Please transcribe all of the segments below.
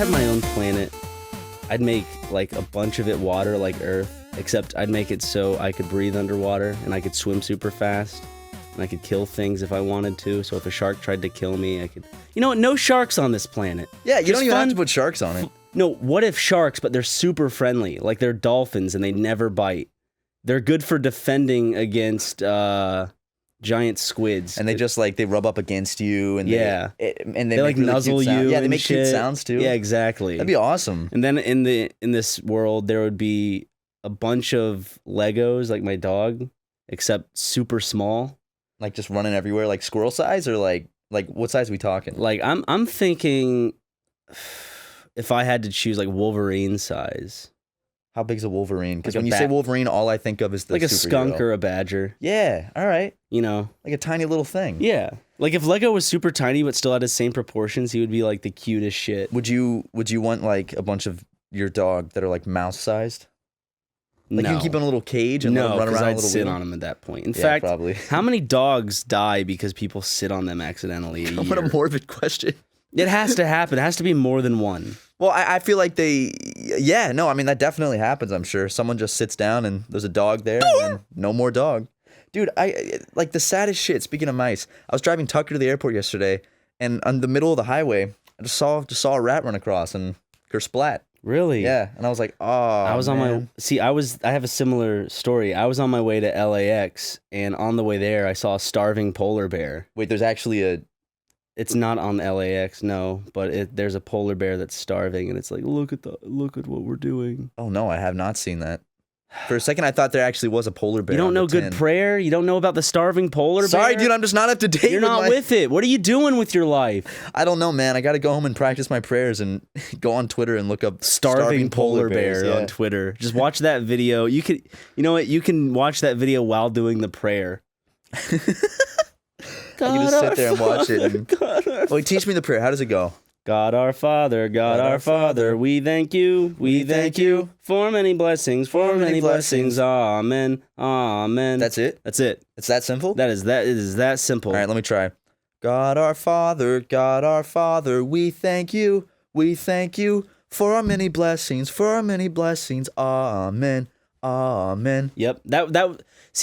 had my own planet, I'd make like a bunch of it water like Earth, except I'd make it so I could breathe underwater and I could swim super fast and I could kill things if I wanted to. So if a shark tried to kill me, I could... You know what? No sharks on this planet. Yeah, you don't even have to put sharks on it. No, what if sharks, but they're super friendly, like they're dolphins and they never bite. They're good for defending against giant squids. And they just like, they rub up against you and they like really nuzzle you. Yeah, they make shit. cute sounds too. Yeah, exactly. That'd be awesome. And then in this world, there would be a bunch of Legos, like my dog, except super small. Like just running everywhere, like squirrel size, or like what size are we talking? Like I'm thinking, if I had to choose, like Wolverine size. How big's a Wolverine? Because Like when you say Wolverine, all I think of is the like a superhero. skunk or a badger. Yeah, all right. You know, Like a tiny little thing. yeah. Like if Lego was super tiny but still had his same proportions, he would be like the cutest shit. Would you want like a bunch of your dog that are like mouse sized? Like no. you can keep in a little cage and let him run around I'd a little sit wheel? on him at that point. In Yeah, fact, probably. how many dogs die because people sit on them accidentally a year? What a morbid question. It has to happen. It has to be more than one. Well, I feel like I mean, that definitely happens, I'm sure. Someone just sits down and there's a dog there and then no more dog. Dude, like the saddest shit, speaking of mice, I was driving Tucker to the airport yesterday and on the middle of the highway, I just saw a rat run across and kersplat. Really? Yeah, and I was like, oh, I was man. on my... I have a similar story. I was on my way to LAX, and on the way there, I saw a starving polar bear. Wait, there's actually a... It's not on LAX, no, but there's a polar bear that's starving, and it's like, look at what we're doing. Oh, no, I have not seen that. For a second, I thought there actually was a polar bear. You don't on know the good tin. prayer? You don't know about the starving polar bear? Sorry, dude, I'm just not up to date. You're not with it. What are you doing with your life? I don't know, man. I got to go home and practice my prayers and go on Twitter and look up Starving polar bear bears, on Twitter. Just watch that video. You know what? You can watch that video while doing the prayer. You can just sit there and watch it. Wait, teach me the prayer. How does it go? God our Father, God our Father, we thank you, for many blessings, amen, amen. That's it? That's it. It's that simple? It is that simple. All right, let me try. God our Father, we thank you, for our many blessings, amen, amen. Yep.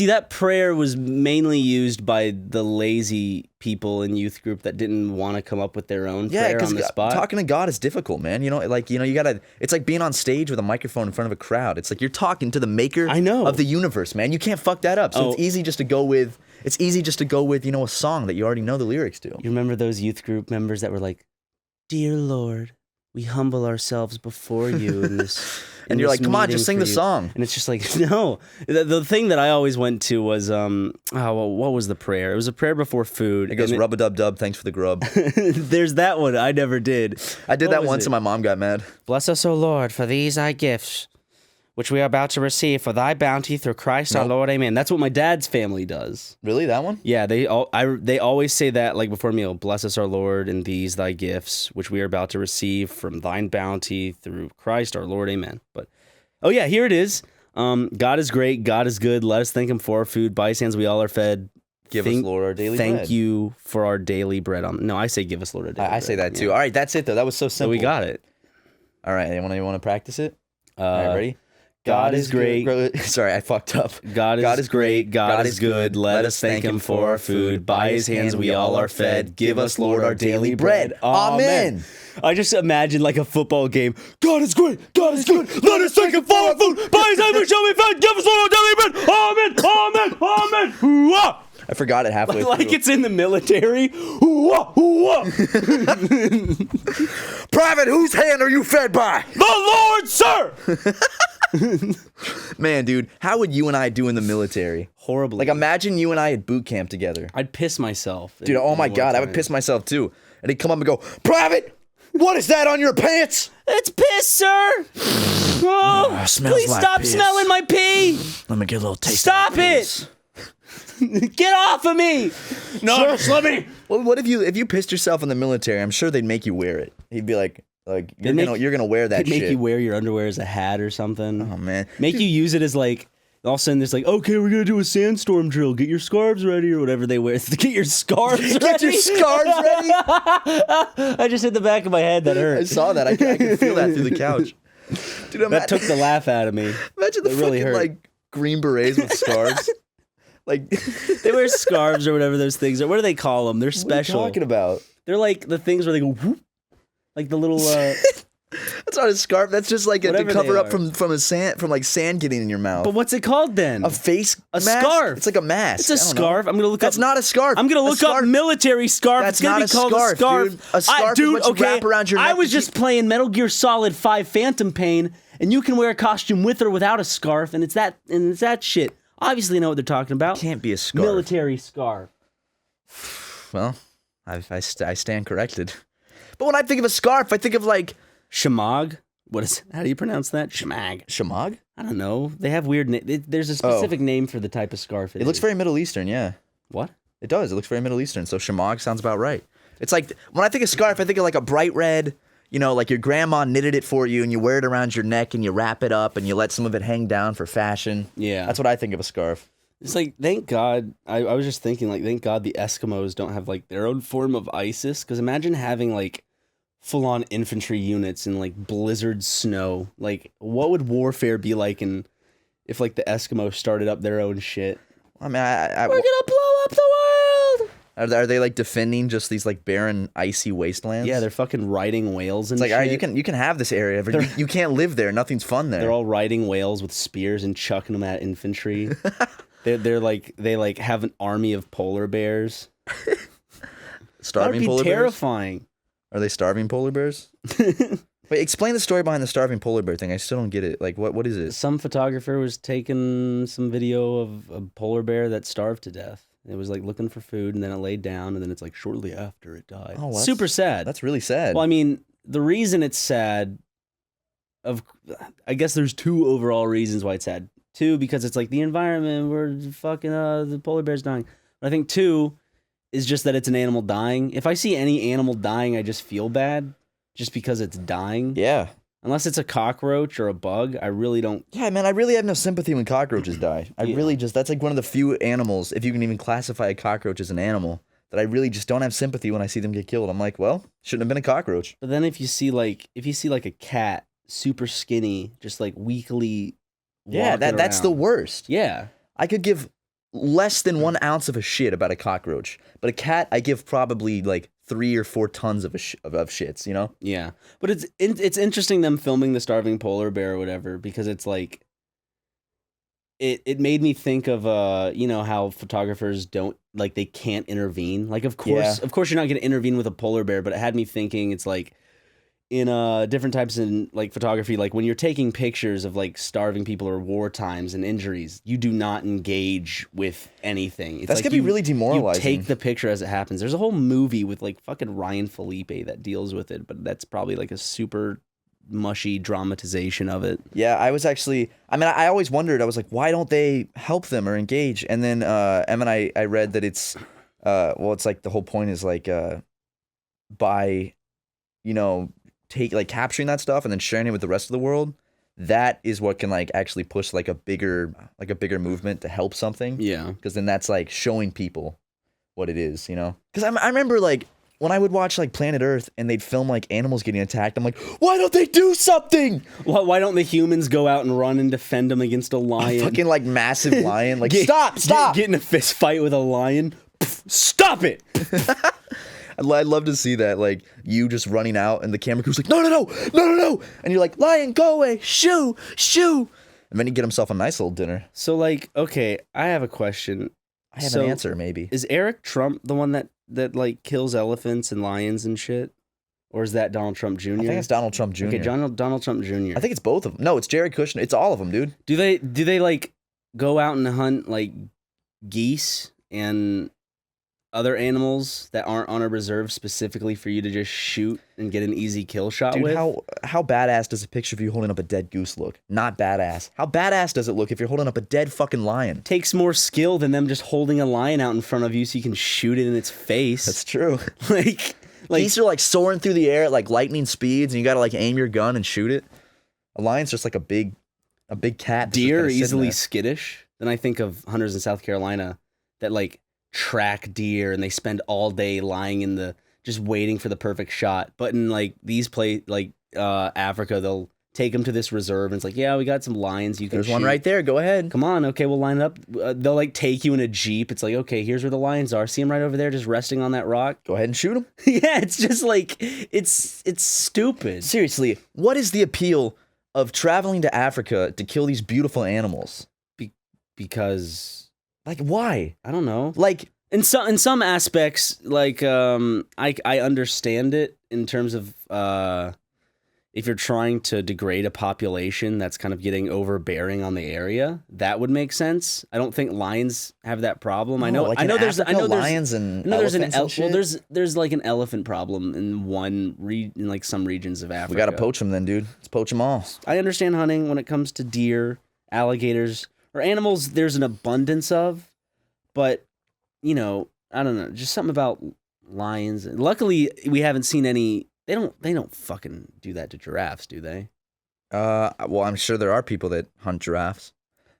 That prayer was mainly used by the lazy people in youth group that didn't want to come up with their own prayer on the spot. Talking to God is difficult, man. You gotta, it's like being on stage with a microphone in front of a crowd. It's like you're talking to the maker of the universe, man. You can't fuck that up. So it's easy just to go with, a song that you already know the lyrics to. You remember those youth group members that were like, "Dear Lord, we humble ourselves before you in this." And you're like, come on, just sing the song. And it's just like, no. The thing that I always went to was, what was the prayer? It was a prayer before food. It goes, rub-a-dub-dub, thanks for the grub. There's that one. I never did. I did that once and my mom got mad. Bless us, O Lord, for these thy gifts, which we are about to receive for thy bounty through Christ our Lord. Amen. That's what my dad's family does. Really, that one? Yeah, they always say that like before a meal. Bless us, our Lord, and these thy gifts, which we are about to receive from thine bounty through Christ our Lord. Amen. But oh yeah, here it is. God is great. God is good. Let us thank him for our food. By his hands we all are fed. Give us, Lord, our daily bread. Thank you for our daily bread. No, I say give us, Lord, our daily bread. I say that too. Yeah. All right, that's it though. That was so simple. So we got it. All right, you want to practice it? All right, ready? God is great. Sorry, I fucked up. God is great. God is good. Let us thank him for our food. By his hands we all are fed. Give us, Lord, our daily bread. Amen. I just imagine like a football game. God is great. God is good. Let us thank him for our food. By his hands we shall be fed. Give us, Lord, our daily bread. Amen. Amen. Amen. Hoo-ah. I forgot it halfway through. Like it's in the military. Hoo-ah. Hoo-ah. Private, whose hand are you fed by? The Lord, sir. Man, dude, how would you and I do in the military? Horribly. Like, imagine you and I at boot camp together. I'd piss myself. Dude, oh my God, I would piss myself too. And he'd come up and go, Private, what is that on your pants? It's piss, sir. Oh, please like stop piss. smelling my pee. Let me get a little taste. Stop it. Get off of me. No, just let me. Well, what if you pissed yourself in the military? I'm sure they'd make you wear it. He'd be like you're gonna wear that shit. Make you wear your underwear as a hat or something. Oh man, Make you use it as like All of a sudden, it's like, okay, we're gonna do a sandstorm drill. Get your scarves ready, or whatever they wear. Get your scarves ready. Get your scarves ready. I just hit the back of my head. That hurt. I saw that. I can feel that through the couch. Dude, that took the laugh out of me. Imagine the really fucking hurt. like green berets with scarves. Like they wear scarves or whatever those things are. What do they call them? They're special. What are you talking about? They're like the things where they go whoop, like the little. That's not a scarf. That's just like to cover up from sand getting in your mouth. But what's it called then? A face a mask? scarf. It's like a mask. It's a scarf. I'm gonna look That's up. not a scarf. I'm gonna look up military scarf. That's it's gonna not be called a scarf, dude. A scarf is what you wrap around your neck. I was just playing Metal Gear Solid 5 Phantom Pain, and you can wear a costume with or without a scarf, and it's that shit. Obviously, know what they're talking about. Can't be a scarf. Military scarf. Well, I stand corrected. But when I think of a scarf, I think of like shamag. How do you pronounce that? Shamag. Shamag? I don't know. They have weird there's a specific name for the type of scarf it looks very Middle Eastern, yeah. What? It does. It looks very Middle Eastern. So shamag sounds about right. It's like when I think of scarf, I think of like a bright red, like your grandma knitted it for you and you wear it around your neck and you wrap it up and you let some of it hang down for fashion. Yeah. That's what I think of a scarf. It's like, thank God, I was just thinking, like, thank God the Eskimos don't have, like, their own form of ISIS, because imagine having, like, full-on infantry units in, like, blizzard snow. Like, what would warfare be like if, like, the Eskimos started up their own shit? I mean, we're gonna blow up the world! Are they, like, defending just these, like, barren, icy wastelands? Yeah, they're fucking riding whales and it's like, shit. all right, you can have this area, but you can't live there. Nothing's fun there. They're all riding whales with spears and chucking them at infantry. They have an army of polar bears. Starving polar bears? That would be terrifying. Are they starving polar bears? Wait, explain the story behind the starving polar bear thing. I still don't get it. Like, what is it? Some photographer was taking some video of a polar bear that starved to death. It was like looking for food, and then it laid down, and then it's like shortly after it died. Oh, super sad. That's really sad. Well, I mean, the reason it's sad, I guess there's two overall reasons why it's sad. Two, because it's like the environment, we're fucking the polar bear's dying. But I think two is just that it's an animal dying. If I see any animal dying, I just feel bad just because it's dying. Yeah. Unless it's a cockroach or a bug, I really don't. Yeah, man, I really have no sympathy when cockroaches die. That's like one of the few animals, if you can even classify a cockroach as an animal, that I really just don't have sympathy when I see them get killed. I'm like, well, shouldn't have been a cockroach. But then if you see like a cat, super skinny, just like weakly. Yeah, that's the worst. Yeah. I could give less than 1 ounce of a shit about a cockroach, but a cat, I give probably like 3 or 4 tons of shits, you know? Yeah. But it's interesting them filming the starving polar bear or whatever, because it's like, it made me think of, how photographers they can't intervene. Like, of course you're not going to intervene with a polar bear, but it had me thinking, it's like, in different types in like photography, like when you're taking pictures of like starving people or war times and injuries, you do not engage with anything. That's gonna be really demoralizing. You take the picture as it happens. There's a whole movie with like fucking Ryan Felipe that deals with it, but that's probably like a super mushy dramatization of it. Yeah, I always wondered, I was like, why don't they help them or engage? And then Em and I read that it's it's like the whole point is like by capturing that stuff and then sharing it with the rest of the world, that is what can like actually push like a bigger movement to help something. Yeah, because then that's like showing people what it is, because I remember like when I would watch like Planet Earth and they'd film like animals getting attacked, I'm like, why don't they do something? Why don't the humans go out and run and defend them against a lion? A fucking like massive lion, like stop get in a fist fight with a lion. Stop it. I'd love to see that, like, you just running out and the camera crew's like, no. And you're like, lion, go away, shoo. And then you get himself a nice little dinner. So, like, okay, I have a question. I have an answer, maybe. Is Eric Trump the one that like, kills elephants and lions and shit? Or is that Donald Trump Jr.? I think it's Donald Trump Jr. Okay, Donald Trump Jr. I think it's both of them. No, it's Jared Kushner. It's all of them, dude. Do they, like, go out and hunt, like, geese and other animals that aren't on a reserve specifically for you to just shoot and get an easy kill shot Dude, with? how badass does a picture of you holding up a dead goose look? Not badass. How badass does it look if you're holding up a dead fucking lion? Takes more skill than them just holding a lion out in front of you so you can shoot it in its face. That's true. like geese are like soaring through the air at like lightning speeds and you gotta like aim your gun and shoot it. A lion's just like a big A big cat. deer are easily skittish. Then I think of hunters in South Carolina that like track deer and they spend all day lying in the just waiting for the perfect shot. But in like these Africa, they'll take them to this reserve and it's like, yeah, we got some lions. You can There's shoot. one right there. Go ahead. Come on, okay, we'll line it up. They'll like take you in a Jeep. It's like, okay, here's where the lions are. See them right over there, just resting on that rock. Go ahead and shoot them. Yeah, it's just like it's stupid. Seriously, what is the appeal of traveling to Africa to kill these beautiful animals? Because Like, why? I don't know. Like, In some aspects, like I understand it in terms of if you're trying to degrade a population that's kind of getting overbearing on the area, that would make sense. I don't think lions have that problem. I know there's lions and elephants and shit? there's like an elephant problem in like some regions of Africa. We gotta poach them then, dude. Let's poach them all. I understand hunting when it comes to deer, alligators, or animals there's an abundance of, but you know, I don't know, just something about lions. Luckily, we haven't seen any. They don't fucking do that to giraffes, do they? Well, I'm sure there are people that hunt giraffes.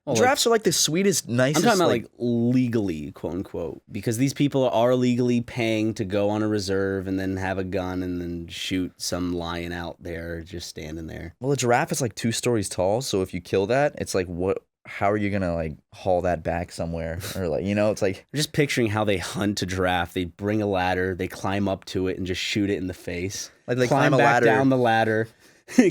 Well, Giraffes are like the sweetest, nicest. I'm talking about like legally, quote unquote, because these people are legally paying to go on a reserve and then have a gun and then shoot some lion out there just standing there. Well, a giraffe is like 2 stories tall, so if you kill that, it's like what? How are you gonna like haul that back somewhere? Or like, you know, it's like I'm just picturing how they hunt a giraffe. They bring a ladder, they climb up to it and just shoot it in the face. Like they climb climb a back ladder down the ladder,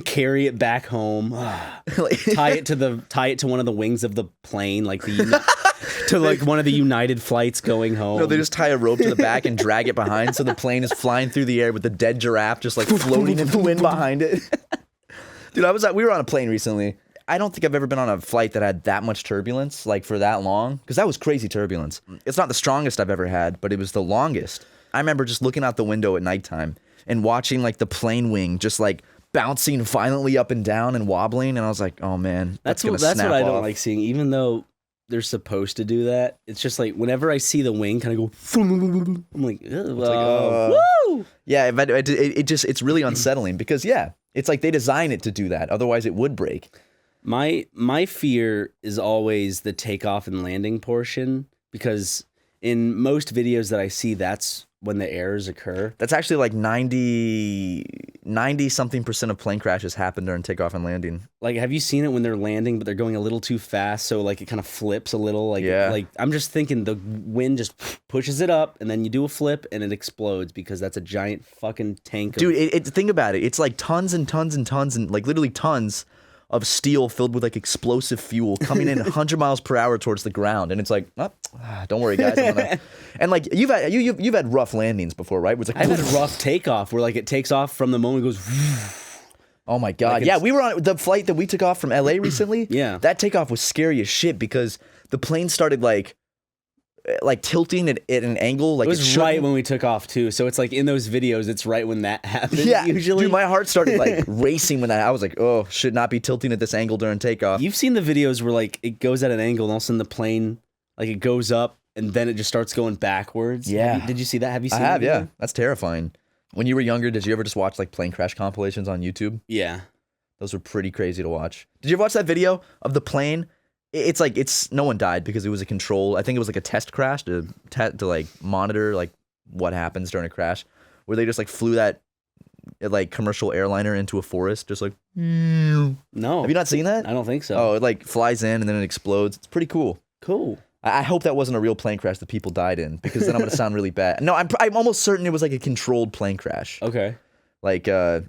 carry it back home, tie it to one of the wings of the plane, like to like one of the United flights going home. No, they just tie a rope to the back and drag it behind, so the plane is flying through the air with the dead giraffe just like floating in the wind behind it. Dude, we were on a plane recently. I don't think I've ever been on a flight that had that much turbulence, like for that long, because that was crazy turbulence. It's not the strongest I've ever had, but it was the longest. I remember just looking out the window at nighttime and watching like the plane wing just like bouncing violently up and down and wobbling, and I was like, oh man, that's what I don't like seeing, even though they're supposed to do that. It's just like whenever I see the wing kind of go, I'm like, woo! Yeah, it's really unsettling because it's like they design it to do that. Otherwise, it would break. My fear is always the takeoff and landing portion, because in most videos that I see, that's when the errors occur. That's actually like 90 something % of plane crashes happen during takeoff and landing. Like, have you seen it when they're landing, but they're going a little too fast, so like it kind of flips a little? Like, like I'm just thinking the wind just pushes it up, and then you do a flip, and it explodes because that's a giant fucking tank. Dude, think about it. It's like tons and tons and tons and like literally tons of steel filled with like explosive fuel coming in 100 miles per hour towards the ground, and it's like, don't worry, guys. And like you've had rough landings before, right? Where it's like, I've had a rough takeoff where like it takes off from the moment it goes. Oh my god! Like we were on the flight that we took off from LA recently. Yeah, that takeoff was scary as shit because the plane started like tilting at an angle. Like it was right when we took off too. So it's like in those videos, it's right when that happens. Yeah, usually. Dude, my heart started like racing when I was like, oh, should not be tilting at this angle during takeoff. You've seen the videos where like it goes at an angle and all of a sudden the plane like it goes up and then it just starts going backwards. Yeah. Did you see that? Have you seen? I have. Yeah, that's terrifying. When you were younger, did you ever just watch like plane crash compilations on YouTube? Yeah, those were pretty crazy to watch. Did you ever watch that video of the plane? It's no one died because it was a control. I think it was like a test crash to like monitor like what happens during a crash, where they just like flew that like commercial airliner into a forest, just like. No, have you not seen that? I don't think so. Oh, it like flies in and then it explodes. It's pretty cool. Cool. I hope that wasn't a real plane crash that people died in, because then I'm gonna sound really bad. No, I'm almost certain it was like a controlled plane crash. Okay. Like man,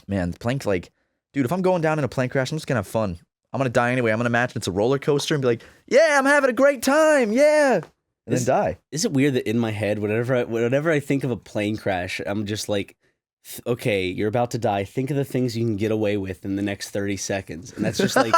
the plane like, dude, if I'm going down in a plane crash, I'm just gonna have fun. I'm going to die anyway. I'm going to imagine it's a roller coaster and be like, yeah, I'm having a great time. Yeah. And then die. Is it weird that in my head, whenever I think of a plane crash, I'm just like, okay, you're about to die. Think of the things you can get away with in the next 30 seconds. And that's just like,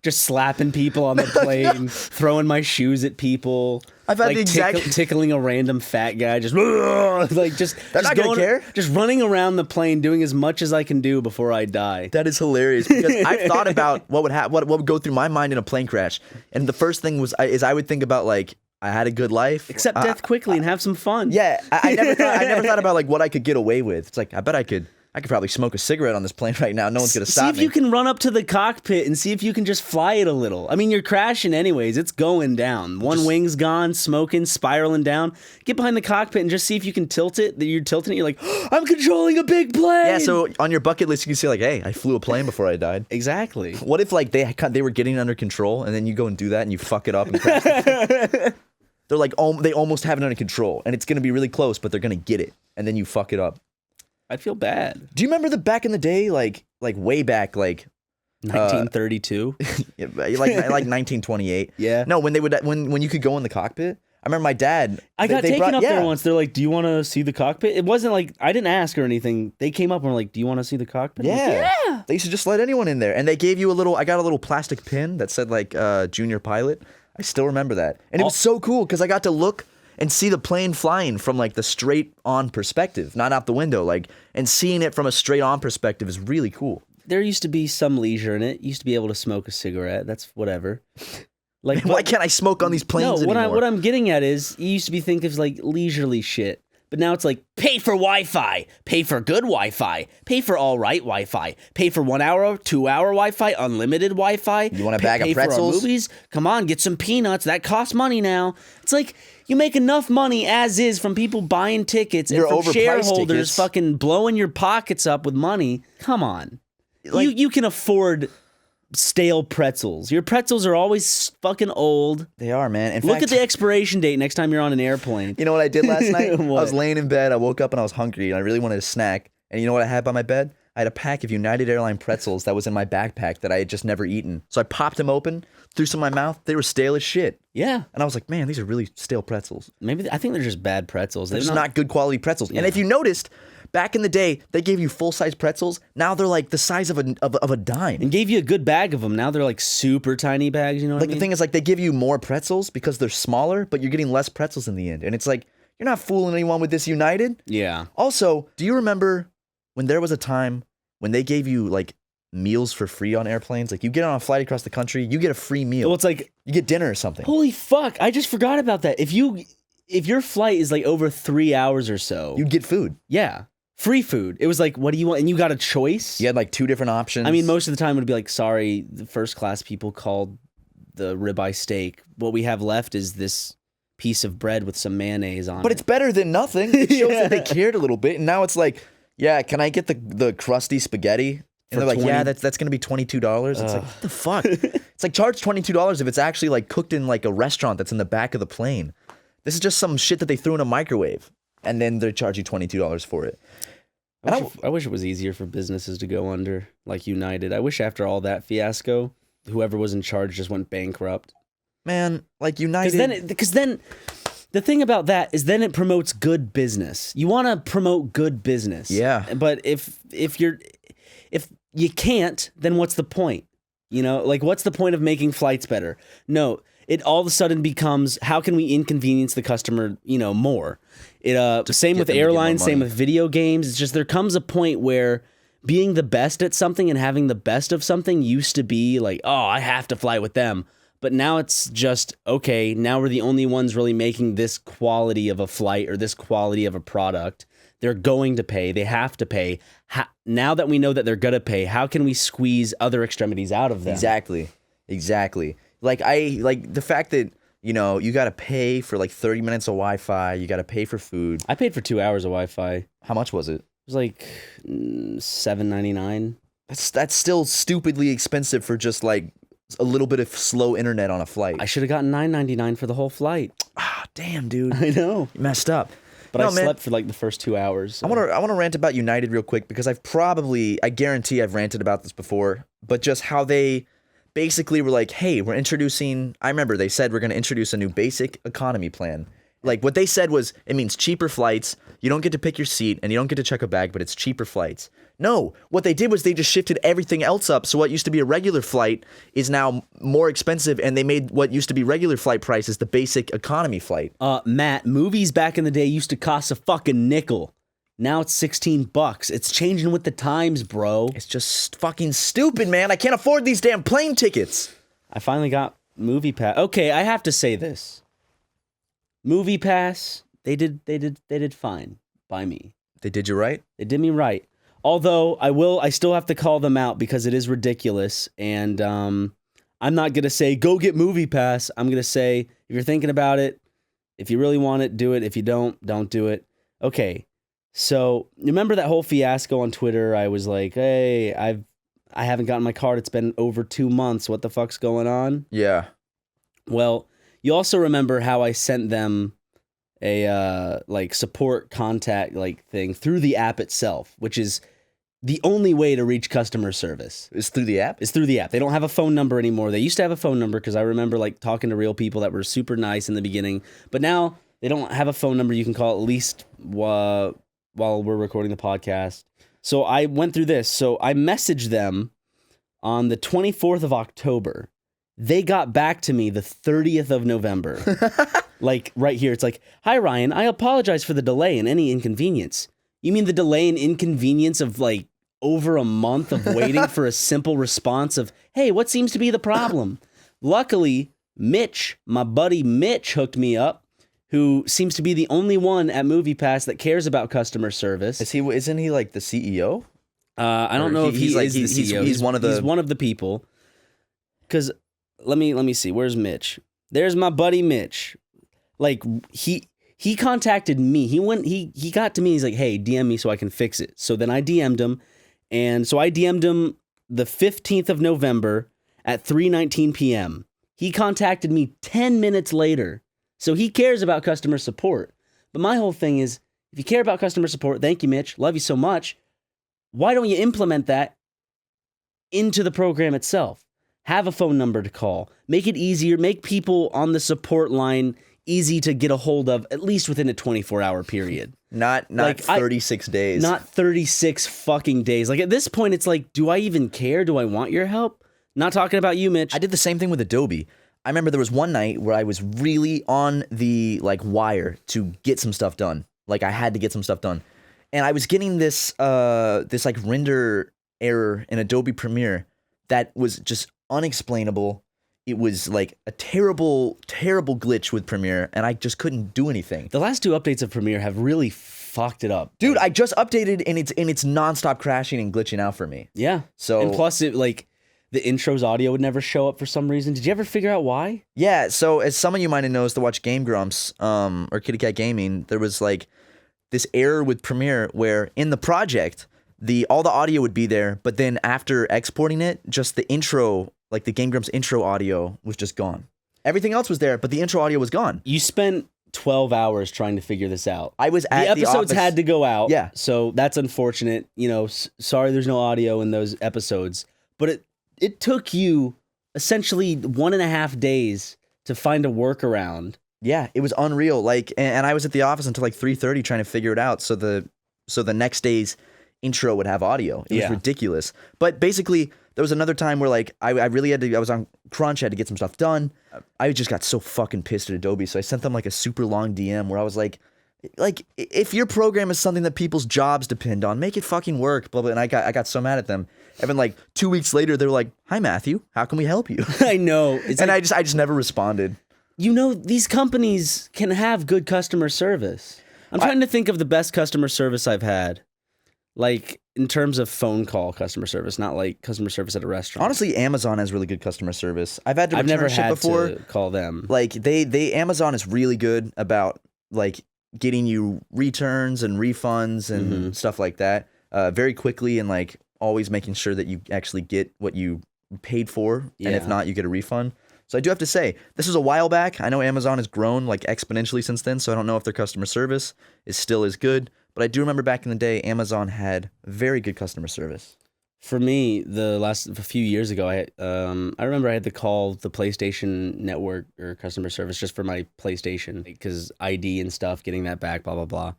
just slapping people on the plane, throwing my shoes at people. I've had the exact tickling a random fat guy, just like they're not gonna care. Just running around the plane, doing as much as I can do before I die. That is hilarious, because I've thought about what would go through my mind in a plane crash, and the first thing is I would think about like, I had a good life. Accept death quickly and have some fun. Yeah, I never thought about like what I could get away with. It's like, I bet I could I could probably smoke a cigarette on this plane right now. No one's going to stop me. See if you can run up to the cockpit and see if you can just fly it a little. I mean, you're crashing anyways. It's going down. One wing's gone, smoking, spiraling down. Get behind the cockpit and just see if you can tilt it. You're tilting it. You're like, I'm controlling a big plane. Yeah, so on your bucket list, you can say like, hey, I flew a plane before I died. Exactly. What if like they were getting under control and then you go and do that and you fuck it up and crash? They're like, they almost have it under control and it's going to be really close, but they're going to get it. And then you fuck it up. I'd feel bad. Do you remember the back in the day, like way back, like 1932? like 1928? Yeah. No, when you could go in the cockpit. I remember my dad. I got taken up there once. They're like, "Do you want to see the cockpit?" It wasn't like I didn't ask or anything. They came up and were like, "Do you want to see the cockpit?" Yeah. Like, yeah. They used to just let anyone in there, and they gave you I got a little plastic pin that said like junior pilot. I still remember that, and it was so cool because I got to look and see the plane flying from like the straight on perspective, not out the window, like, and seeing it from a straight on perspective is really cool. There used to be some leisure in it. You used to be able to smoke a cigarette. That's whatever. Like, why can't I smoke on these planes anymore? What I'm getting at is you used to be thinking of like leisurely shit. But now it's like, pay for Wi-Fi, pay for good Wi-Fi, pay for all right Wi-Fi, pay for 1 hour, 2 hour Wi-Fi, unlimited Wi-Fi. You want a bag of pretzels? For our movies? Come on, get some peanuts. That costs money now. It's like you make enough money as is from people buying tickets and from shareholders fucking blowing your pockets up with money. Come on. Like, you can afford stale pretzels. Your pretzels are always fucking old. They are, man. In Look fact, at the expiration date next time you're on an airplane. You know what I did last night? I What? was laying in bed. I woke up and I was hungry and I really wanted a snack. And you know what I had by my bed? I had a pack of United Airline pretzels that was in my backpack that I had just never eaten. So I popped them open, threw some in my mouth. They were stale as shit. Yeah. And I was like, man, these are really stale pretzels. I think they're just bad pretzels. They're just not good quality pretzels. Yeah. And if you noticed, back in the day, they gave you full-size pretzels. Now they're like the size of a dime. And gave you a good bag of them. Now they're like super tiny bags, you know what I mean? The thing is, like, they give you more pretzels because they're smaller, but you're getting less pretzels in the end. And it's like, you're not fooling anyone with this United. Yeah. Also, do you remember when there was a time when they gave you, like, meals for free on airplanes? Like, you get on a flight across the country, you get a free meal. Well, it's like, you get dinner or something. Holy fuck, I just forgot about that. If your flight is like over 3 hours or so, you'd get food. Yeah. Free food. It was like, what do you want? And you got a choice. You had like 2 different options. I mean, most of the time it would be like, sorry, the first class people called the ribeye steak. What we have left is this piece of bread with some mayonnaise on it. But it's better than nothing. It shows that they cared a little bit. And now it's like, yeah, can I get the crusty spaghetti? And they're like, yeah, that's going to be $22. It's like, what the fuck? It's like, charge $22 if it's actually like cooked in like a restaurant that's in the back of the plane. This is just some shit that they threw in a microwave. And then they charge you $22 for it. I wish it was easier for businesses to go under, like United. I wish after all that fiasco, whoever was in charge just went bankrupt. Man, like United... Because then the thing about that is then it promotes good business. You want to promote good business. Yeah. But if you can't, then what's the point? You know, like, what's the point of making flights better? No, it all of a sudden becomes, how can we inconvenience the customer, more? Same with airlines, same with video games. It's just there comes a point where being the best at something and having the best of something used to be like, oh, I have to fly with them. But now it's just, okay, now we're the only ones really making this quality of a flight or this quality of a product. They're going to pay. They have to pay. Now that we know that they're going to pay, how can we squeeze other extremities out of them? Exactly. Like the fact that, you got to pay for like 30 minutes of Wi-Fi. You got to pay for food. I paid for 2 hours of Wi-Fi. How much was it? It was like $7.99. That's still stupidly expensive for just like a little bit of slow internet on a flight. I should have gotten $9.99 for the whole flight. Ah, damn, dude. I know. You messed up. But I slept for like the first 2 hours. So. I want to rant about United real quick because I guarantee I've ranted about this before, but just how they basically were like, hey, I remember they said we're going to introduce a new basic economy plan. Like, what they said was, it means cheaper flights, you don't get to pick your seat, and you don't get to check a bag, but it's cheaper flights. No, what they did was they just shifted everything else up, so what used to be a regular flight is now more expensive, and they made what used to be regular flight prices the basic economy flight. Matt, movies back in the day used to cost a fucking nickel. Now it's $16. It's changing with the times, bro. It's just fucking stupid, man. I can't afford these damn plane tickets. I finally got Movie Pass. Okay, I have to say this. Movie Pass, they did fine by me. They did you right? They did me right. Although I still have to call them out because it is ridiculous. And I'm not going to say, go get Movie Pass. I'm going to say, if you're thinking about it, if you really want it, do it. If you don't do it. Okay. So remember that whole fiasco on Twitter? I was like, hey, I haven't gotten my card. It's been over 2 months. What the fuck's going on? Yeah. Well, you also remember how I sent them a support contact thing through the app itself, which is the only way to reach customer service. Is through the app? It's through the app. They don't have a phone number anymore. They used to have a phone number because I remember talking to real people that were super nice in the beginning, but now they don't have a phone number you can call at least while we're recording the podcast. So I went through this. So I messaged them on the 24th of October. They got back to me the 30th of November. Right here. It's like, hi, Ryan. I apologize for the delay and any inconvenience. You mean the delay and inconvenience of over a month of waiting for a simple response of, hey, what seems to be the problem? Luckily, Mitch, my buddy Mitch, hooked me up, who seems to be the only one at MoviePass that cares about customer service. Isn't he the CEO? I don't know if he's the CEO. He's one of the people. Because let me see. Where's Mitch? There's my buddy Mitch. He contacted me. He got to me. He's like, hey, DM me so I can fix it. So then I DM'd him. And so I DM'd him the 15th of November at 3:19 p.m. He contacted me 10 minutes later. So he cares about customer support. But my whole thing is, if you care about customer support, thank you, Mitch. Love you so much. Why don't you implement that into the program itself? Have a phone number to call. Make it easier. Make people on the support line easy to get a hold of, at least within a 24-hour period. Not 36 days. Not 36 fucking days. At this point, it's do I even care? Do I want your help? Not talking about you, Mitch. I did the same thing with Adobe. I remember there was one night where I was really on the wire to get some stuff done. I had to get some stuff done. And I was getting this render error in Adobe Premiere that was just unexplainable. It was a terrible, terrible glitch with Premiere, and I just couldn't do anything. The last 2 updates of Premiere have really fucked it up. Dude, I just updated and it's nonstop crashing and glitching out for me. Yeah. So and plus it the intro's audio would never show up for some reason. Did you ever figure out why? Yeah, so as some of you might have noticed to watch Game Grumps or Kitty Cat Gaming, there was this error with Premiere where in the project, all the audio would be there, but then after exporting it, just the intro, the Game Grumps intro audio was just gone. Everything else was there, but the intro audio was gone. You spent 12 hours trying to figure this out. I was at the episodes had to go out. Yeah. So that's unfortunate. Sorry there's no audio in those episodes, but it took you essentially 1.5 days to find a workaround. Yeah, it was unreal. And I was at the office until 3:30 trying to figure it out. So the next day's intro would have audio. It was ridiculous. But basically, there was another time where I really had to. I was on crunch. I had to get some stuff done. I just got so fucking pissed at Adobe. So I sent them a super long DM where I was like, if your program is something that people's jobs depend on, make it fucking work. Blah blah. And I got so mad at them. And then 2 weeks later, they were like, "Hi Matthew, how can we help you?" I know. And I just never responded. These companies can have good customer service. I'm trying to think of the best customer service I've had. In terms of phone call customer service, not customer service at a restaurant. Honestly, Amazon has really good customer service. I've had to I've return never shit had before. to call them. Amazon is really good about getting you returns and refunds and stuff like that very quickly and always making sure that you actually get what you paid for, and if not, you get a refund. So I do have to say, this was a while back. I know Amazon has grown exponentially since then, so I don't know if their customer service is still as good. But I do remember back in the day, Amazon had very good customer service. For me, a few years ago, I remember I had to call the PlayStation Network or customer service just for my PlayStation because ID and stuff, getting that back, blah, blah, blah.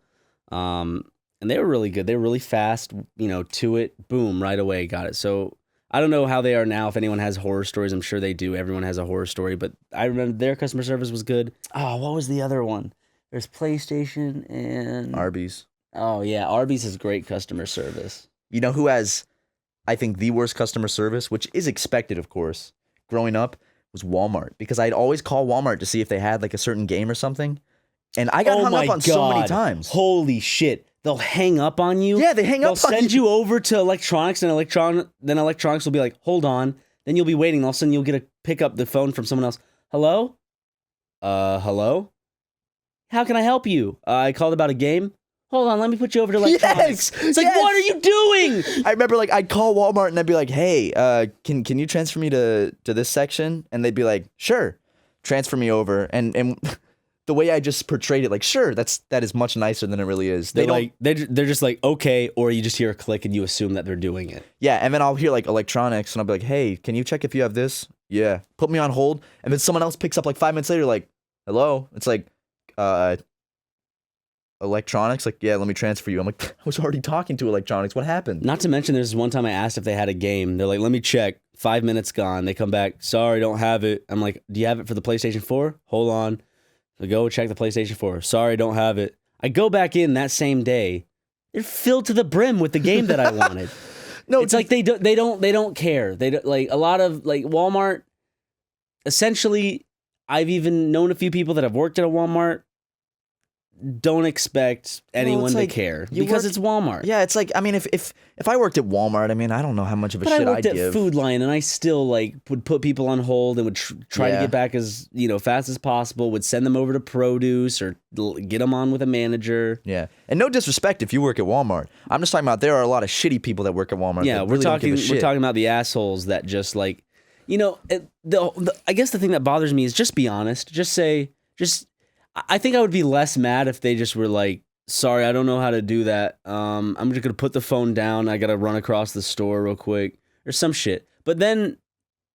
And they were really good. They were really fast, to it, boom, right away, got it. So I don't know how they are now. If anyone has horror stories, I'm sure they do. Everyone has a horror story, but I remember their customer service was good. Oh, what was the other one? There's PlayStation and Arby's. Oh, yeah. Arby's has great customer service. You know who has, I think, the worst customer service, which is expected, of course, growing up, was Walmart. Because I'd always call Walmart to see if they had a certain game or something. And I got hung up on so many times. Holy shit. they'll hang up on you. Yeah, they hang up on They'll send you over to electronics, and then electronics will be like, hold on. Then you'll be waiting. All of a sudden, you'll pick up the phone from someone else. Hello? Hello? How can I help you? I called about a game. Hold on, let me put you over to electronics. Yes, it's like, what are you doing? I remember, like, I'd call Walmart and I'd be like, hey, can you transfer me to this section? And they'd be like, sure, transfer me over. And the way I just portrayed it, like, sure, that is much nicer than it really is. They're just like, okay, or you just hear a click and you assume that they're doing it. Yeah, and then I'll hear, like, electronics, and I'll be like, hey, can you check if you have this? Yeah. Put me on hold, and then someone else picks up, like, 5 minutes later, like, hello? It's like, electronics? Like, yeah, let me transfer you. I'm like, I was already talking to electronics. What happened? Not to mention, there's one time I asked if they had a game. They're like, let me check. 5 minutes gone. They come back. Sorry, don't have it. I'm like, do you have it for the PlayStation 4? Hold on. So go check the PlayStation 4. Sorry, don't have it. I go back in that same day. They're filled to the brim with the game that I wanted. No, it's like they don't care. They don't, like, a lot of, like, Walmart. Essentially, I've even known a few people that have worked at a Walmart. Don't expect anyone to care because it's Walmart. Yeah, it's like, I mean, if I worked at Walmart, I mean, I don't know how much of a shit I'd give. But I worked at Food Lion, and I still, like, would put people on hold and would try to get back as, fast as possible, would send them over to produce or get them on with a manager. Yeah. And no disrespect if you work at Walmart. I'm just talking about there are a lot of shitty people that work at Walmart. Yeah, we're talking about the assholes that just, like, I guess the thing that bothers me is just be honest. Just say, I think I would be less mad if they just were like, sorry, I don't know how to do that. I'm just going to put the phone down. I got to run across the store real quick or some shit. But then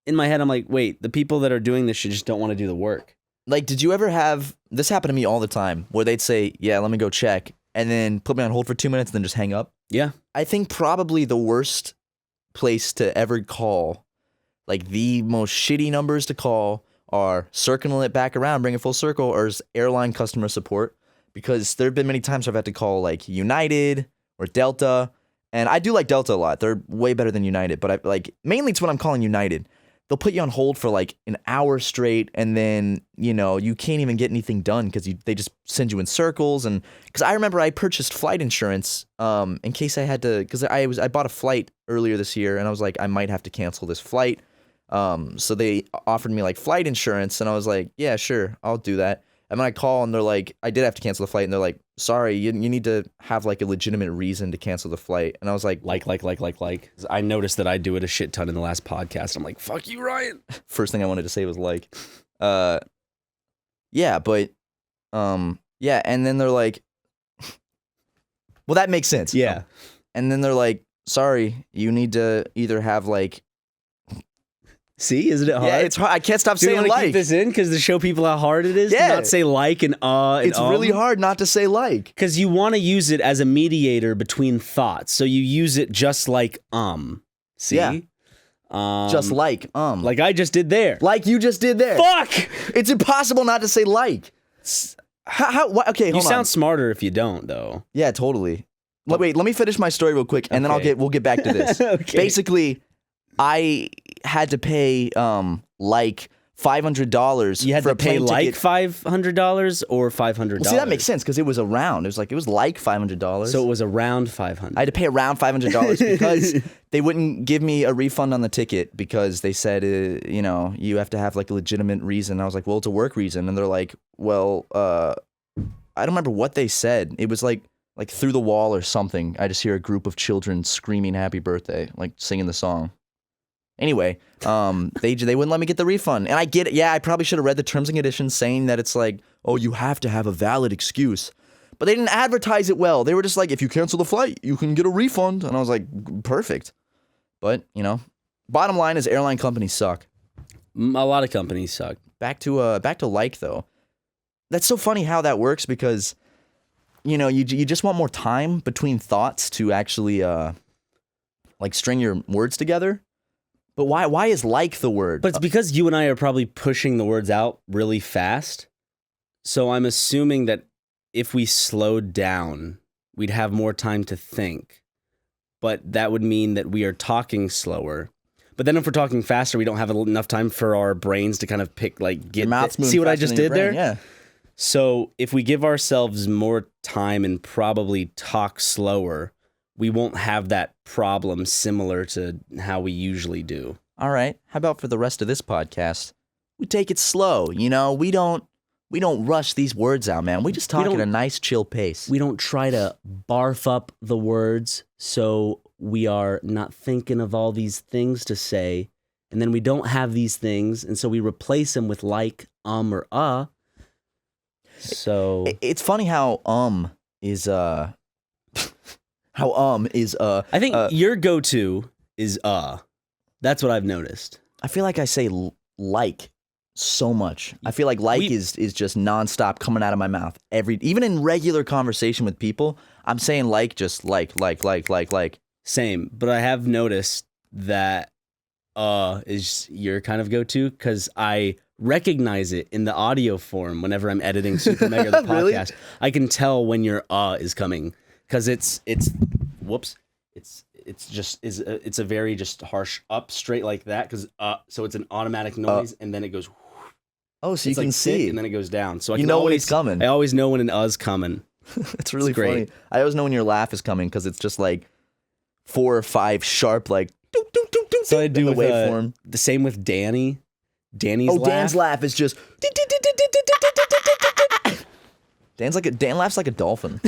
in my head, I'm like, wait, the people that are doing this shit just don't want to do the work. Like, did you ever have, this happened to me all the time, where they'd say, yeah, let me go check, and then put me on hold for 2 minutes and then just hang up? Yeah. I think probably the worst place to ever call, like the most shitty numbers to call, are circling it back around, bring it full circle, or is airline customer support. Because there have been many times I've had to call, like, United or Delta, and I do like Delta a lot. They're way better than United, but mainly it's when I'm calling United. They'll put you on hold for like an hour straight, and then, you can't even get anything done because they just send you in circles. And because I remember I purchased flight insurance in case I had to, because I bought a flight earlier this year, and I was like, I might have to cancel this flight. So they offered me like flight insurance, and I was like, yeah, sure, I'll do that. And then I call, and they're like, I did have to cancel the flight, and they're like, sorry, you need to have like a legitimate reason to cancel the flight. And I was like, I noticed that I do it a shit ton in the last podcast. I'm like, fuck you, Ryan. First thing I wanted to say was like, yeah, but, yeah. And then they're like, well, that makes sense. Yeah. And then they're like, sorry, you need to either have like, see, isn't it hard? Yeah, it's hard. I can't stop saying like. Keep this in because to show people how hard it is to not say like and it's really hard not to say like. Because you want to use it as a mediator between thoughts. So you use it just like See? Yeah. Just like Like I just did there. Like you just did there. Fuck! It's impossible not to say like. What? Okay, hold on. You sound smarter if you don't, though. Yeah, totally. Wait, let me finish my story real quick, and then we'll get back to this. Okay. Basically, I had to pay like $500. You had for to pay like ticket. $500 or $500. Well, see, that makes sense because it was around. It was like $500. So it was around $500. I had to pay around $500 because they wouldn't give me a refund on the ticket because they said, you have to have like a legitimate reason. I was like, well, it's a work reason, and they're like, well, I don't remember what they said. It was like through the wall or something. I just hear a group of children screaming "Happy Birthday," like singing the song. Anyway, they wouldn't let me get the refund. And I get it. Yeah, I probably should have read the terms and conditions saying that it's like, oh, you have to have a valid excuse. But they didn't advertise it well. They were just like, if you cancel the flight, you can get a refund. And I was like, perfect. But, bottom line is airline companies suck. A lot of companies suck. Back to like, though. That's so funny how that works because, you just want more time between thoughts to actually, string your words together. But why is like the word? But it's because you and I are probably pushing the words out really fast. So I'm assuming that if we slowed down, we'd have more time to think. But that would mean that we are talking slower. But then if we're talking faster, we don't have enough time for our brains to kind of pick, see what I just did there? Yeah. So if we give ourselves more time and probably talk slower, we won't have that problem similar to how we usually do. All right. How about for the rest of this podcast, we take it slow. You know, we don't rush these words out, man. We just talk at a nice, chill pace. We don't try to barf up the words so we are not thinking of all these things to say, and then we don't have these things, and so we replace them with like, or So it's funny how is I think your go-to is That's what I've noticed. I feel like I say like so much. I feel like is just nonstop coming out of my mouth. Even in regular conversation with people, I'm saying just like. Same, but I have noticed that is your kind of go-to because I recognize it in the audio form whenever I'm editing SuperMega the podcast. Really? I can tell when your is coming because it's a very just harsh up straight like that because so it's an automatic noise and then it goes. Oh, so you can see, and then it goes down. So I can know when it's coming. I always know when an is coming. It's really great. Funny. I always know when your laugh is coming because it's just like 4 or 5 sharp like. So I do the waveform. The same with Danny. Danny's laugh. Dan's laugh is just. Dan laughs like a dolphin.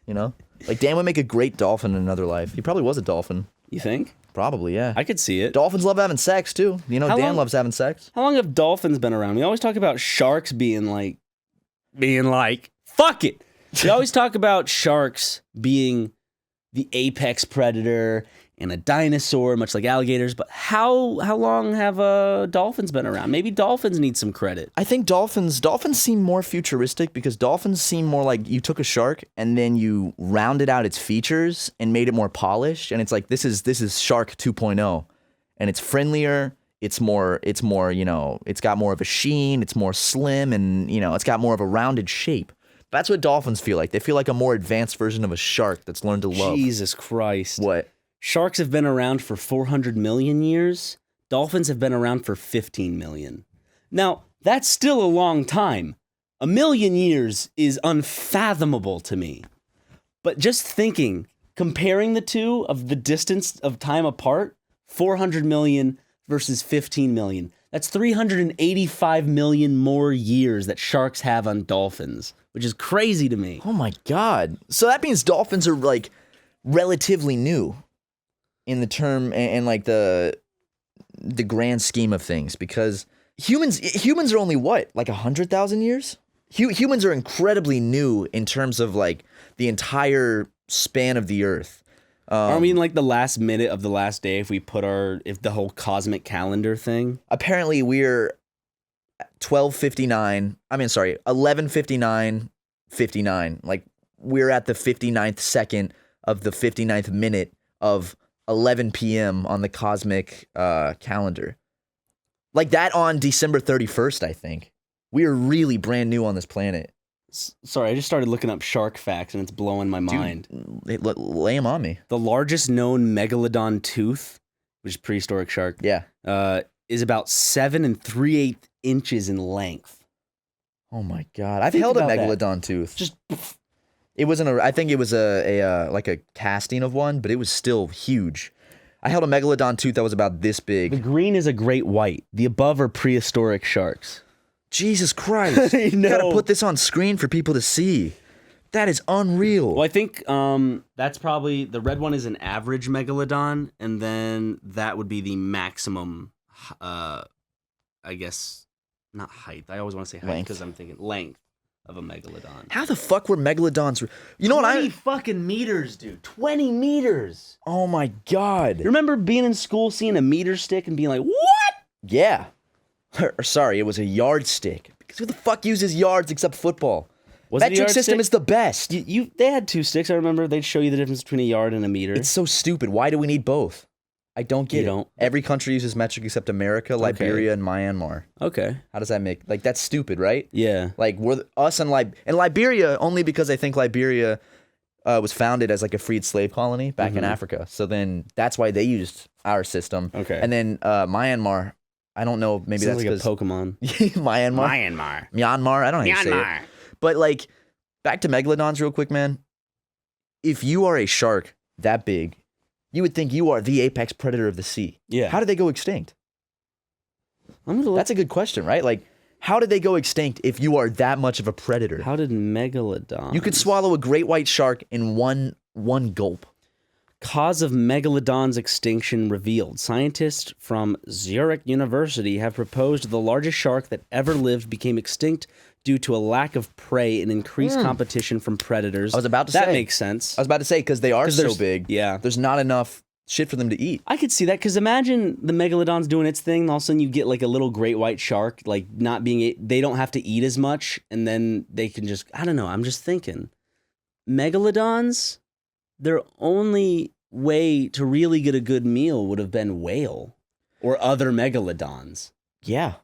You know, like Dan would make a great dolphin in another life. He probably was a dolphin. You think? Probably, yeah. I could see it. Dolphins love having sex too. You know, Dan loves having sex. How long have dolphins been around? We always talk about sharks being like, fuck it. We always talk about sharks being the apex predator and a dinosaur, much like alligators. But how long have dolphins been around? Maybe dolphins need some credit. I think dolphins seem more futuristic because dolphins seem more like you took a shark and then you rounded out its features and made it more polished. And it's like this is Shark 2.0, and it's friendlier. It's more, you know, it's got more of a sheen. It's more slim, and you know, it's got more of a rounded shape. That's what dolphins feel like. They feel like a more advanced version of a shark that's learned to love. Jesus Christ. What? Sharks have been around for 400 million years. Dolphins have been around for 15 million. Now, that's still a long time. 1 million years is unfathomable to me. But just thinking, comparing the two of the distance of time apart, 400 million versus 15 million. That's 385 million more years that sharks have on dolphins, which is crazy to me. Oh my God. So that means dolphins are like relatively new in the term and like the grand scheme of things, because humans are only what, like 100,000 years? Humans are incredibly new in terms of like the entire span of the earth. Are we in like the last minute of the last day if the whole cosmic calendar thing? Apparently we're 11:59:59. Like we're at the 59th second of the 59th minute of 11 p.m. on the cosmic calendar. Like that on December 31st, I think. We are really brand new on this planet. Sorry, I just started looking up shark facts and it's blowing my mind. Lay them on me. The largest known Megalodon tooth, which is prehistoric shark, is about 7 3/8 inches in length. Oh my God. I've held a Megalodon tooth. It wasn't I think it was like a casting of one, but it was still huge. I held a Megalodon tooth that was about this big. The green is a great white. The above are prehistoric sharks. Jesus Christ. You gotta put this on screen for people to see. That is unreal. Well, I think that's probably, the red one is an average Megalodon, and then that would be the maximum, I guess, not height. I always want to say height because I'm thinking length of a Megalodon. How the fuck were Megalodons? You know what 20 fucking meters, dude. 20 meters. Oh my God. You remember being in school, seeing a meter stick and being like, what? Yeah. Or sorry, it was a yardstick. Because who the fuck uses yards except football? Metric system is the best. They had 2 sticks, I remember. They'd show you the difference between a yard and a meter. It's so stupid. Why do we need both? I don't get it. Every country uses metric except America, Liberia, and Myanmar. Okay. How does that make... Like, that's stupid, right? Yeah. Like, we're... Us and Liberia, only because I think Liberia was founded as, like, a freed slave colony back in Africa. So then, that's why they used our system. Okay. And then Myanmar... I don't know. Maybe that's like a Pokemon. Myanmar. I don't know how you say it. But like Back to megalodons real quick, man. If you are a shark that big, you would think you are the apex predator of the sea. Yeah. How did they go extinct? That's a good question, right? Like, how did they go extinct if you are that much of a predator? How did Megalodon? You could swallow a great white shark in one gulp. Cause of Megalodon's extinction revealed. Scientists from Zurich University have proposed the largest shark that ever lived became extinct due to a lack of prey and increased competition from predators. I was about to say. That makes sense. I was about to say, because they are so big. Yeah. There's not enough shit for them to eat. I could see that, because imagine the Megalodon's doing its thing, and all of a sudden you get like a little great white shark, like not being, they don't have to eat as much, and then they can just, I don't know, I'm just thinking. Megalodons, their only way to really get a good meal would have been whale or other megalodons. Yeah.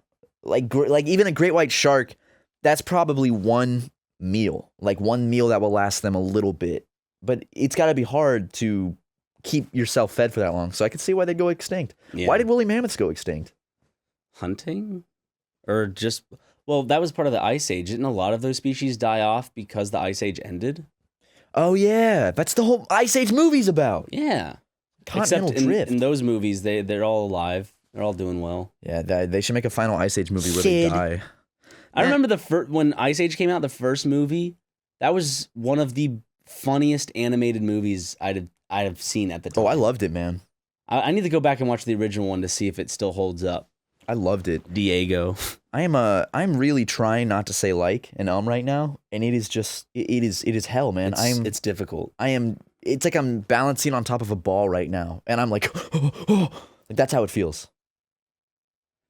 Like even a great white shark, that's probably one meal. Like one meal that will last them a little bit. But it's got to be hard to keep yourself fed for that long. So I could see why they'd go extinct. Yeah. Why did woolly mammoths go extinct? Hunting? Or just, well, that was part of the Ice Age. Didn't a lot of those species die off because the Ice Age ended? Oh, yeah. That's the whole Ice Age movie's about. Yeah. Continental Except drift. in those movies, they're all alive. They're all doing well. Yeah, they should make a final Ice Age movie where they die. I remember when Ice Age came out, the first movie, that was one of the funniest animated movies I'd have seen at the time. Oh, I loved it, man. I need to go back and watch the original one to see if it still holds up. I loved it. Diego. I'm really trying not to say like and right now, and it is just it is hell, man. It's difficult. It's like I'm balancing on top of a ball right now, and I'm like, that's how it feels.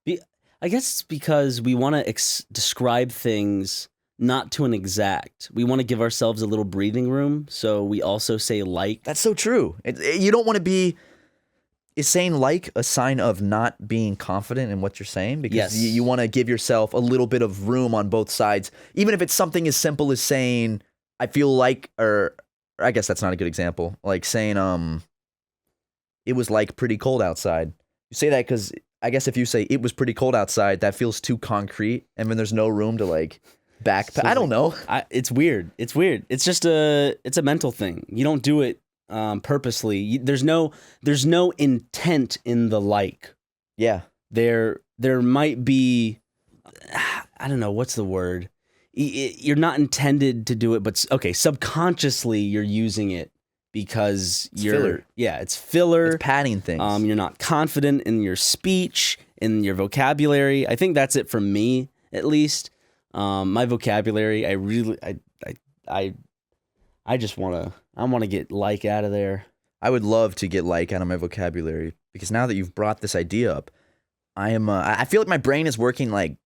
I guess it's because we want to describe things not to an exact. We want to give ourselves a little breathing room, so we also say like. That's so true. You don't want to be. Is saying like a sign of not being confident in what you're saying? Because yes. you want to give yourself a little bit of room on both sides, even if it's something as simple as saying, I feel like, or I guess that's not a good example. Like saying, it was like pretty cold outside. You say that because I guess if you say it was pretty cold outside, that feels too concrete, and then there's no room to like back. I don't know. It's weird. It's just it's a mental thing. You don't do it purposely. There's no intent in the like. Yeah. There might be, I don't know, what's the word? You're not intended to do it, but okay, subconsciously you're using it because you're filler. Yeah, it's filler. It's padding things. You're not confident in your speech, in your vocabulary. I think that's it for me, at least. My vocabulary, I just want to get like out of there. I would love to get like out of my vocabulary, because now that you've brought this idea up, I feel like my brain is working like,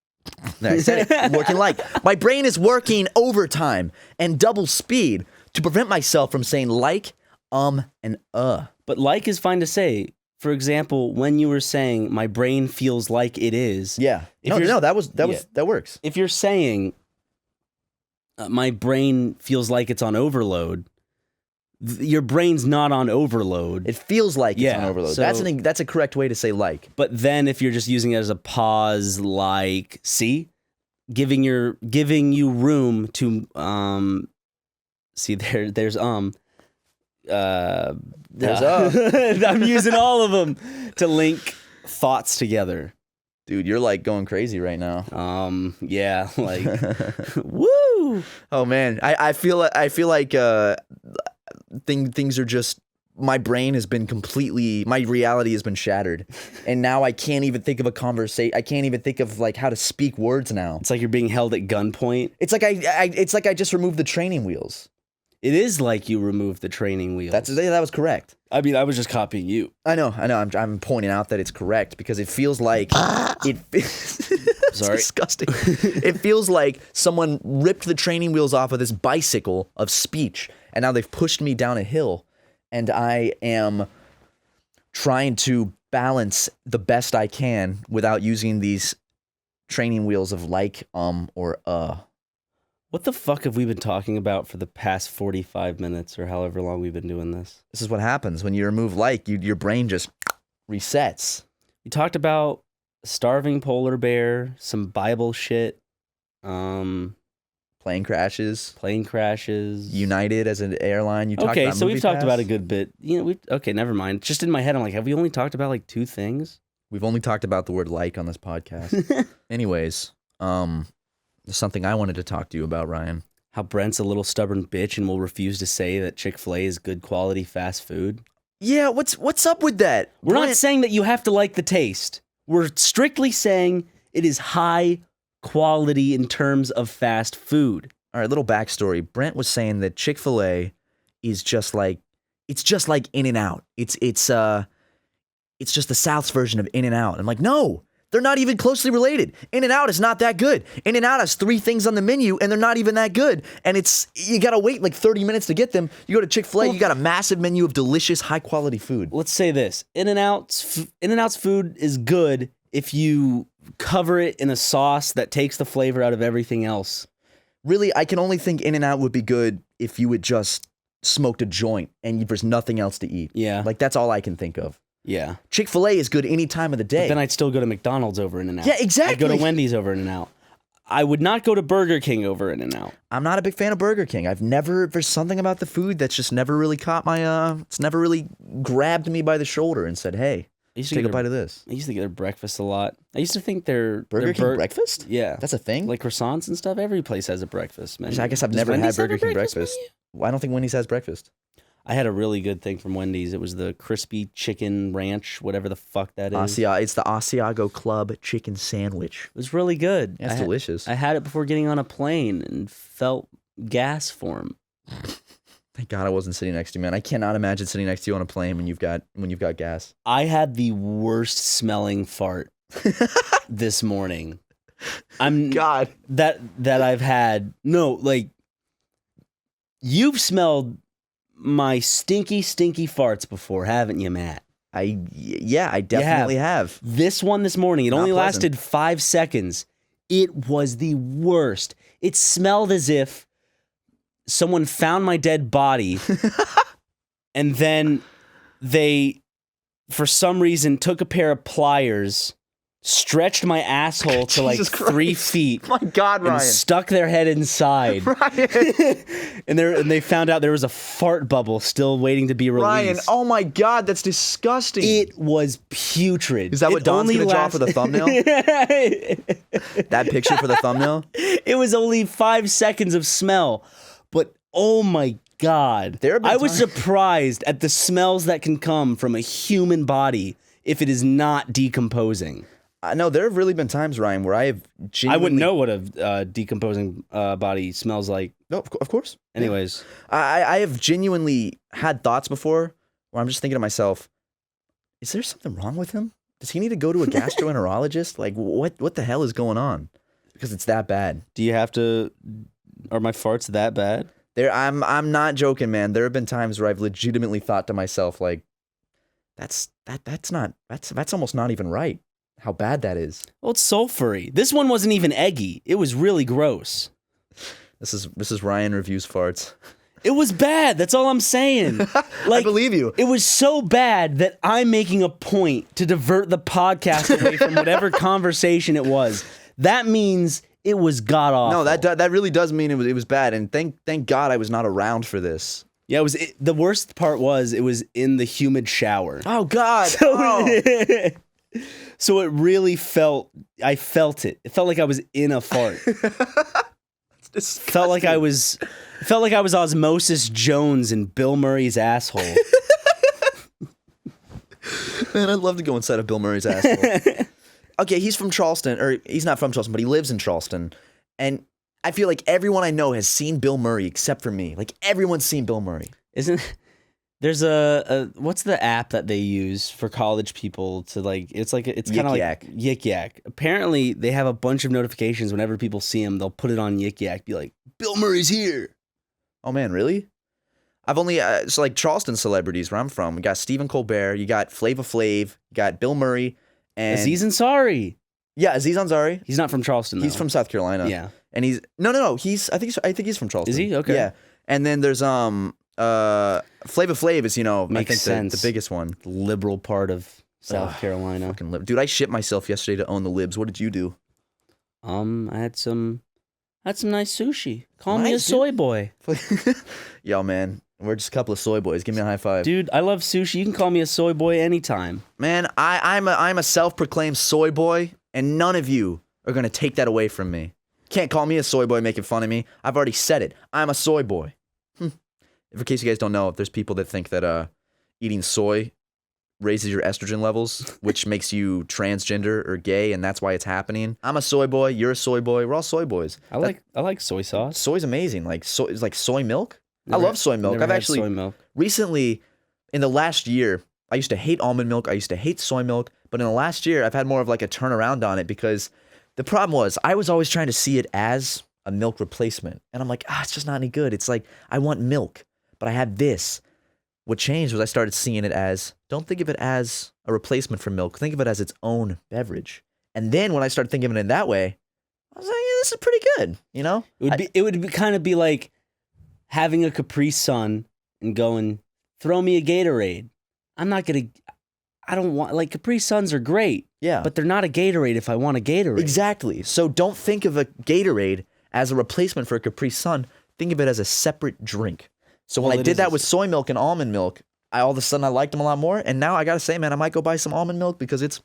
I said it, working like, my brain is working overtime and double speed to prevent myself from saying like, and But like is fine to say. For example, when you were saying my brain feels like it is. Yeah. That works. If you're saying my brain feels like it's on overload, your brain's not on overload. It feels like it's on overload. So, that's a correct way to say like. But then if you're just using it as a pause, like, see, giving you room to see there's I'm using all of them to link thoughts together. Dude, you're like going crazy right now. Yeah, like, woo. Oh man, I feel like things are just, my brain has been completely, my reality has been shattered, and now I can't even think of a conversation. I can't even think of like how to speak words now. It's like you're being held at gunpoint. It's like I just removed the training wheels. It is like you removed the training wheels. That was correct. I mean, I was just copying you. I know. I'm pointing out that it's correct because it feels like it's Sorry. disgusting. It feels like someone ripped the training wheels off of this bicycle of speech, and now they've pushed me down a hill, and I am trying to balance the best I can without using these training wheels of like, or What the fuck have we been talking about for the past 45 minutes or however long we've been doing this? This is what happens when you remove like, your brain just resets. We talked about a starving polar bear, some Bible shit. Plane crashes. United as an airline. You talked about so we've talked MoviePass. about a good bit. Okay, never mind. Just in my head, I'm like, have we only talked about like 2 things? We've only talked about the word like on this podcast. Anyways, there's something I wanted to talk to you about, Ryan. How Brent's a little stubborn bitch and will refuse to say that Chick-fil-A is good quality fast food. Yeah, what's up with that? We're not saying that you have to like the taste. We're strictly saying it is high quality in terms of fast food. All right, little backstory. Brent was saying that Chick-fil-A is just like In-N-Out. It's just the South's version of In-N-Out. I'm like, no, they're not even closely related. In-N-Out is not that good. In-N-Out has 3 things on the menu, and they're not even that good. And you got to wait like 30 minutes to get them. You go to Chick-fil-A, you got a massive menu of delicious, high-quality food. Let's say this. In-N-Out's food is good if you cover it in a sauce that takes the flavor out of everything else. Really, I can only think In-N-Out would be good if you had just smoked a joint and there's nothing else to eat. Yeah. Like, that's all I can think of. Yeah. Chick-fil-A is good any time of the day. But then I'd still go to McDonald's over In-N-Out. Yeah, exactly. I'd go to Wendy's over In-N-Out. I would not go to Burger King over In-N-Out. I'm not a big fan of Burger King. There's something about the food that's just never really caught my, it's never really grabbed me by the shoulder and said, hey, take a bite of this. I used to get their breakfast a lot. I used to think their Burger King breakfast? Yeah. That's a thing? Like croissants and stuff. Every place has a breakfast menu. I guess I've Does never Wendy's had have a Burger King breakfast. menu? Well, I don't think Wendy's has breakfast. I had a really good thing from Wendy's. It was the crispy chicken ranch, whatever the fuck that is. It's the Asiago Club chicken sandwich. It was really good. Yeah, it's delicious. I had it before getting on a plane and felt gas form. Thank God I wasn't sitting next to you, man. I cannot imagine sitting next to you on a plane when you've got gas. I had the worst smelling fart this morning. God. That I've had. No, like you've smelled my stinky farts before, haven't you, Matt? I definitely have. This one this morning, it Not only pleasant. lasted 5 seconds. It was the worst. It smelled as if someone found my dead body and then they, for some reason, took a pair of pliers, stretched my asshole to like Jesus 3 Christ. feet. My God, And Ryan. stuck their head inside. Ryan. and they found out there was a fart bubble still waiting to be released. Ryan, oh my God, that's disgusting. It was putrid. Is that what Don's going to draw for the thumbnail? That picture for the thumbnail? It was only 5 seconds of smell, but oh my God. There have been I was times- surprised at the smells that can come from a human body if it is not decomposing. No, there have really been times, Ryan, where I have genuinely... I wouldn't know what a decomposing body smells like. No, of course. Anyways. I have genuinely had thoughts before where I'm just thinking to myself, is there something wrong with him? Does he need to go to a gastroenterologist? Like, what the hell is going on? Because it's that bad. Do you have to... Are my farts that bad? I'm not joking, man. There have been times where I've legitimately thought to myself, like, that's almost not even right. How bad that is. Well, it's sulfury. This one wasn't even eggy. It was really gross. This is Ryan reviews farts. It was bad. That's all I'm saying. I Like, believe you. It was so bad that I'm making a point to divert the podcast away from whatever conversation it was. That means it was god awful. No, that really does mean it was bad. And thank God I was not around for this. Yeah, the worst part was it was in the humid shower. Oh God. So it really I felt it. It felt like I was in a fart. Felt like I was Osmosis Jones in Bill Murray's asshole. Man, I'd love to go inside of Bill Murray's asshole. Okay, he's from Charleston, or he's not from Charleston, but he lives in Charleston. And I feel like everyone I know has seen Bill Murray except for me. Like, everyone's seen Bill Murray. There's a what's the app that they use for college people to like? It's kind of like Yik Yak. Apparently, they have a bunch of notifications whenever people see him. They'll put it on Yik Yak, be like, "Bill Murray's here." Oh man, really? I've only so like Charleston celebrities where I'm from. We got Stephen Colbert, you got Flava Flav, you got Bill Murray, and Aziz Ansari. Yeah, Aziz Ansari. He's not from Charleston, though. He's from South Carolina. Yeah, and he's no. I think he's from Charleston. Is he? Okay. Yeah, and then there's Flava Flav is Makes sense. The biggest one. The liberal part of South Carolina. Fucking Dude, I shit myself yesterday to own the Libs. What did you do? I had some That's some nice sushi. Call me a Nice, soy boy. Yo, man, we're just a couple of soy boys. Give me a high five. Dude, I love sushi. You can call me a soy boy anytime. Man, I'm a self-proclaimed soy boy, and none of you are gonna take that away from me. Can't call me a soy boy making fun of me. I've already said it. I'm a soy boy. In case you guys don't know, there's people that think that eating soy raises your estrogen levels, which makes you transgender or gay, and that's why it's happening. I'm a soy boy. You're a soy boy. We're all soy boys. I like soy sauce. Soy's amazing. Like it's like soy milk. I love soy milk. I've actually soy milk. recently, in the last year, I used to hate almond milk. I used to hate soy milk. But in the last year, I've had more of like a turnaround on it because the problem was I was always trying to see it as a milk replacement. And I'm like, it's just not any good. It's like, I want milk, but I had this. What changed was I started seeing it as, don't think of it as a replacement for milk. Think of it as its own beverage. And then when I started thinking of it in that way, I was like, this is pretty good, you know? It would kind of be like having a Capri Sun and going, throw me a Gatorade. I don't want, like, Capri Suns are great. Yeah. But they're not a Gatorade if I want a Gatorade. Exactly. So don't think of a Gatorade as a replacement for a Capri Sun. Think of it as a separate drink. So when I did that with soy milk and almond milk, all of a sudden I liked them a lot more. And now I got to say, man, I might go buy some almond milk because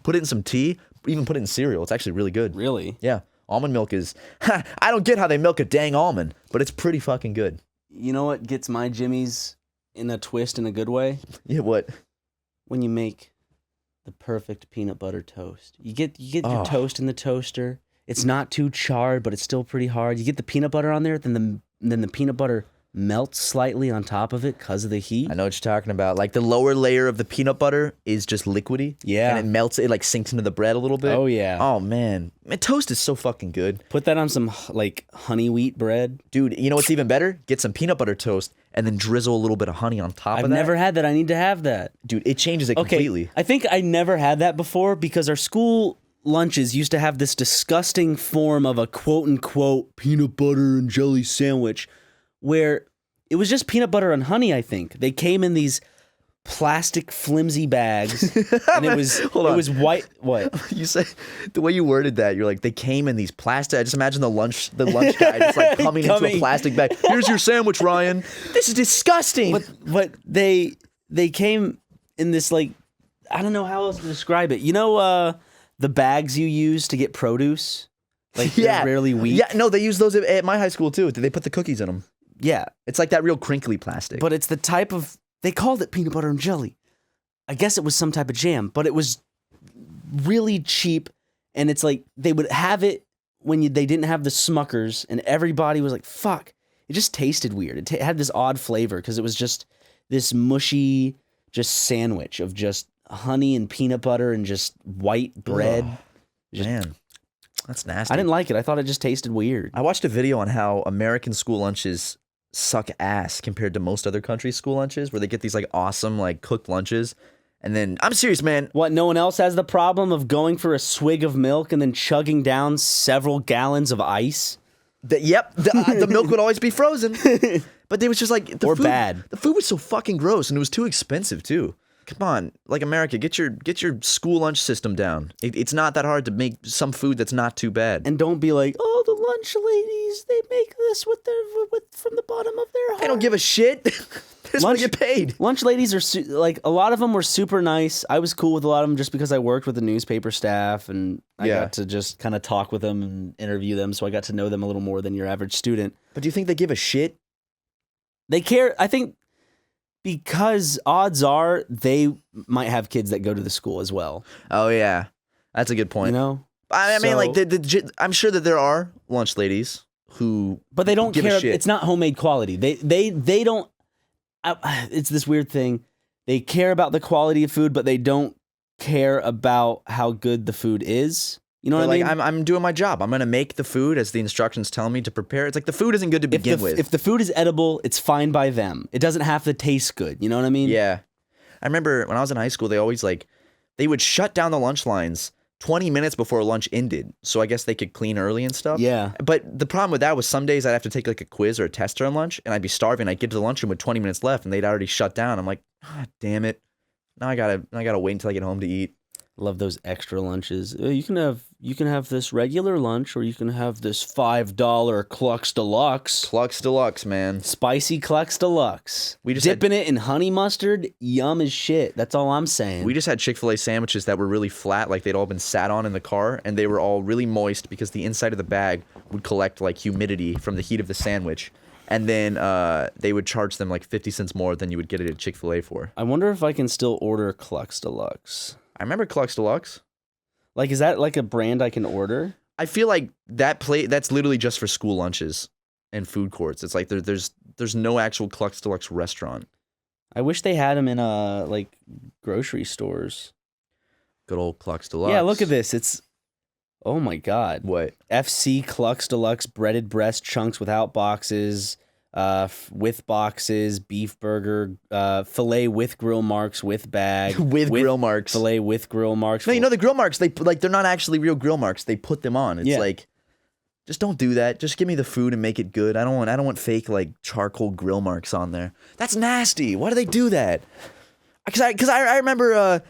put it in some tea, even put it in cereal. It's actually really good. Really? Yeah. Almond milk is, I don't get how they milk a dang almond, but it's pretty fucking good. You know what gets my jimmies in a twist in a good way? Yeah, what? When you make the perfect peanut butter toast. You get your toast in the toaster. It's not too charred, but it's still pretty hard. You get the peanut butter on there, then the peanut butter melts slightly on top of it because of the heat. I know what you're talking about. Like the lower layer of the peanut butter is just liquidy. Yeah. And it melts, it like sinks into the bread a little bit. Oh, yeah. Oh, man. Toast is so fucking good. Put that on some like honey wheat bread. Dude, you know what's even better? Get some peanut butter toast and then drizzle a little bit of honey on top of that. I've never had that. I need to have that. Dude, it changes it completely. I think I never had that before because our school lunches used to have this disgusting form of a quote-unquote peanut butter and jelly sandwich where it was just peanut butter and honey, I think. They came in these plastic flimsy bags and it was white. What? You say the way you worded that, you're like, they came in these plastic. I just imagine the lunch guy just like coming into a plastic bag. Here's your sandwich, Ryan. This is disgusting. But they came in this, like, I don't know how else to describe it. You know the bags you use to get produce? Like, they're rarely weak. Yeah, no, they use those at my high school too. They put the cookies in them. Yeah. It's like that real crinkly plastic. But it's the type of, they called it peanut butter and jelly. I guess it was some type of jam, but it was really cheap. And it's like, they would have it when they didn't have the Smuckers, and everybody was like, fuck. It just tasted weird. It had this odd flavor because it was just this mushy, just sandwich of just honey and peanut butter and just white bread. Man, that's nasty. I didn't like it. I thought it just tasted weird. I watched a video on how American school lunches suck ass compared to most other countries' school lunches, where they get these like awesome like cooked lunches. And then, I'm serious, man. What, no one else has the problem of going for a swig of milk and then chugging down several gallons of ice? The milk would always be frozen. But they was just like, bad. The food was so fucking gross, and it was too expensive too. Come on, like America, get your school lunch system down. It's not that hard to make some food that's not too bad. And don't be like, oh, the lunch ladies, they make this with from the bottom of their heart. They don't give a shit. They just want to get paid. Lunch ladies are like, a lot of them were super nice. I was cool with a lot of them just because I worked with the newspaper staff, and I got to just kind of talk with them and interview them, so I got to know them a little more than your average student. But do you think they give a shit? They care, I think. Because odds are they might have kids that go to the school as well. Oh yeah, that's a good point. You know, I mean, like I'm sure that there are lunch ladies who, but they don't give care. a shit. It's not homemade quality. They don't. It's this weird thing. They care about the quality of food, but they don't care about how good the food is. You know what I mean? I'm doing my job. I'm gonna make the food as the instructions tell me to prepare. It's like the food isn't good to begin with. If the food is edible, it's fine by them. It doesn't have to taste good. You know what I mean? Yeah. I remember when I was in high school, they always they would shut down the lunch lines 20 minutes before lunch ended. So I guess they could clean early and stuff. Yeah. But the problem with that was some days I'd have to take like a quiz or a test during lunch, and I'd be starving. I'd get to the lunchroom with 20 minutes left, and they'd already shut down. I'm like, damn it. Now I gotta wait until I get home to eat. Love those extra lunches. You you can have this regular lunch, or you can have this $5 Clux Deluxe. Clux Deluxe, man. Spicy Clux Deluxe. We just dipping it in honey mustard, yum as shit. That's all I'm saying. We just had Chick-fil-A sandwiches that were really flat, like they'd all been sat on in the car, and they were all really moist because the inside of the bag would collect like humidity from the heat of the sandwich. And then they would charge them like 50 cents more than you would get it at Chick-fil-A for. I wonder if I can still order Clux Deluxe. I remember Clux Deluxe. Like, is that like a brand I can order? I feel like that's literally just for school lunches and food courts. It's like there's no actual Clux Deluxe restaurant. I wish they had them in like grocery stores. Good old Clux Deluxe. Yeah, look at this. It's, oh my God. What? FC Clux Deluxe breaded breast chunks without boxes, with boxes, beef burger, filet with grill marks with bag. with grill marks. Filet with grill marks. No, you know the grill marks, they're not actually real grill marks. They put them on. It's like, just don't do that. Just give me the food and make it good. I don't want fake like charcoal grill marks on there. That's nasty. Why do they do that? Because I remember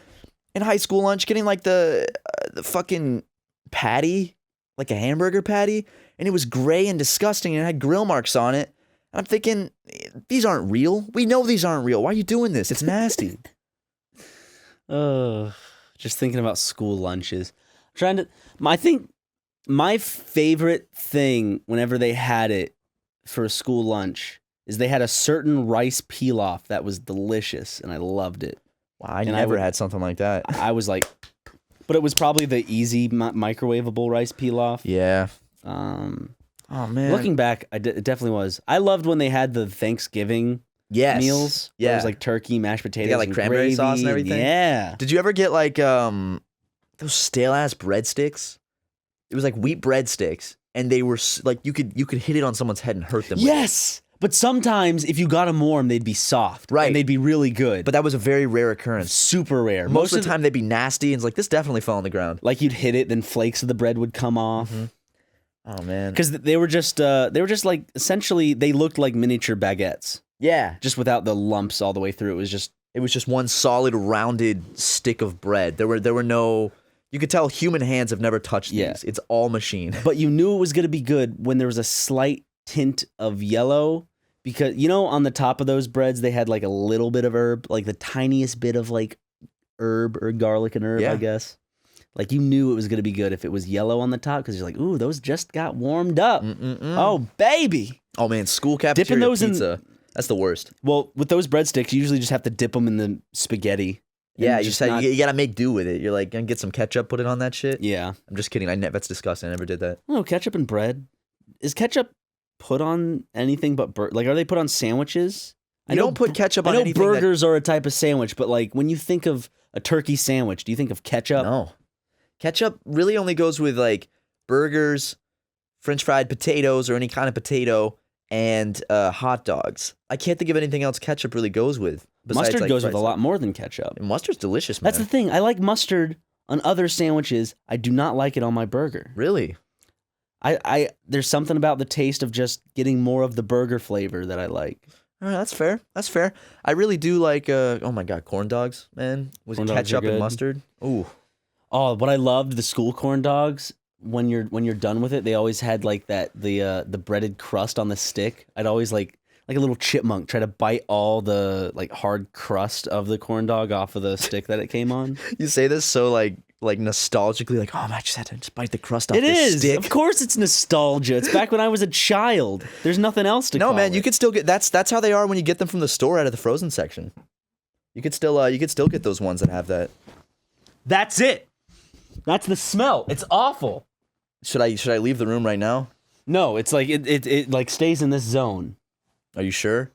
in high school lunch getting like the fucking patty, like a hamburger patty, and it was gray and disgusting and it had grill marks on it. And I'm thinking, these aren't real. We know these aren't real. Why are you doing this? It's nasty. Just thinking about school lunches. I think my favorite thing whenever they had it for a school lunch is they had a certain rice pilaf that was delicious, and I loved it. Wow, I never had something like that. I was like, but it was probably the easy microwavable rice pilaf. Yeah. Oh man. Looking back, it definitely was. I loved when they had the Thanksgiving meals. Yeah. It was like turkey, mashed potatoes, they got like cranberry gravy, sauce and everything. Yeah. Did you ever get like those stale ass breadsticks? It was like wheat breadsticks, and they were like you could hit it on someone's head and hurt them. Yes. But sometimes if you got them warm, they'd be soft. Right. And they'd be really good. But that was a very rare occurrence. Super rare. Most of the time they'd be nasty, and it's like, this definitely fell on the ground. Like you'd hit it, then flakes of the bread would come off. Mm-hmm. Oh man. Because they were just like, essentially they looked like miniature baguettes. Yeah. Just without the lumps all the way through. It was just one solid rounded stick of bread. There were no, you could tell human hands have never touched these. It's all machine. But you knew it was going to be good when there was a slight tint of yellow, because you know on the top of those breads they had like a little bit of herb, like the tiniest bit of like herb or garlic and herb, I guess. Like you knew it was going to be good if it was yellow on the top, because you're like, ooh, those just got warmed up. Oh baby. Oh man, school cafeteria those pizza. That's the worst. Well, with those breadsticks, you usually just have to dip them in the spaghetti. Yeah, you gotta make do with it. You're like, gonna get some ketchup, put it on that shit. Yeah. I'm just kidding. That's disgusting. I never did that. No, ketchup and bread. Is ketchup put on anything but like, are they put on sandwiches? You don't put ketchup on anything. I know burgers are a type of sandwich, but like when you think of a turkey sandwich, do you think of ketchup? No. Ketchup really only goes with like burgers, French fried potatoes, or any kind of potato, and hot dogs. I can't think of anything else ketchup really goes with. Mustard like goes with a lot more than ketchup. Mustard's delicious, man. That's the thing. I like mustard on other sandwiches. I do not like it on my burger. Really? There's something about the taste of just getting more of the burger flavor that I like. All right, that's fair. That's fair. I really do like, oh my God, corn dogs, man. With ketchup and mustard. Ooh. Oh, what I loved, the school corn dogs, when you're done with it, they always had like the breaded crust on the stick. I'd always like a little chipmunk try to bite all the like hard crust of the corn dog off of the stick that it came on. You say this so like nostalgically, like, oh man, I just had to just bite the crust off this stick. Of course it's nostalgia. It's back when I was a child. There's nothing else to call man, it. you could still get that's how they are when you get them from the store out of the frozen section. You could still get those ones that have that. That's it. That's the smell. It's awful. Should I leave the room right now? No, it's like it like stays in this zone. Are you sure?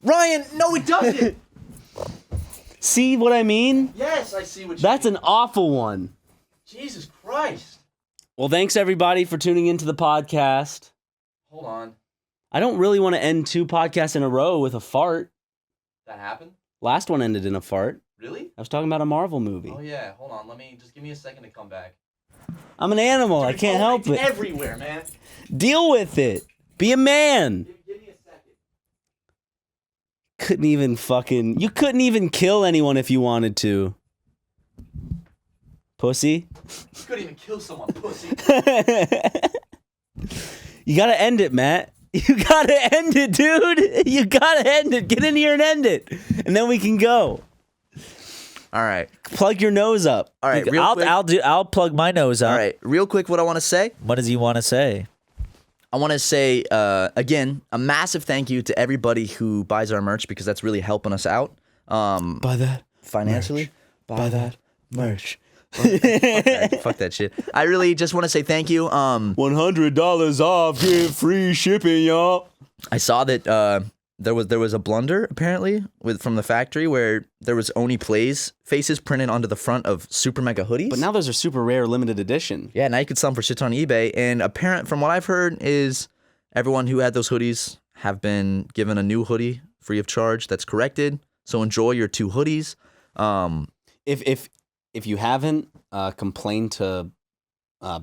Ryan, no it doesn't. See what I mean? Yes, I see what you mean. That's an awful one. Jesus Christ. Well, thanks everybody for tuning into the podcast. Hold on. I don't really want to end 2 podcasts in a row with a fart. That happened? Last one ended in a fart. Really? I was talking about a Marvel movie. Oh yeah, hold on. Just give me a second to come back. I'm an animal. I can't help it. Everywhere, man. Deal with it. Be a man. Give me a second. You couldn't even kill anyone if you wanted to. Pussy. You couldn't even kill someone, pussy. You gotta end it, Matt. You gotta end it, dude. You gotta end it. Get in here and end it, and then we can go. All right. Plug your nose up. All right. Real quick. I'll plug my nose up. All right. Real quick, what I want to say. What does he want to say? I want to say again a massive thank you to everybody who buys our merch because that's really helping us out. Buy that financially. Buy that merch. Fuck that shit. I really just want to say thank you. $100 off, get free shipping, y'all. I saw that there was a blunder apparently from the factory where there was Oni Plays faces printed onto the front of SuperMega hoodies. But now those are super rare, limited edition. Yeah, now you can sell them for shit on eBay. And from what I've heard is everyone who had those hoodies have been given a new hoodie free of charge that's corrected. So enjoy your 2 hoodies. If you haven't, complain to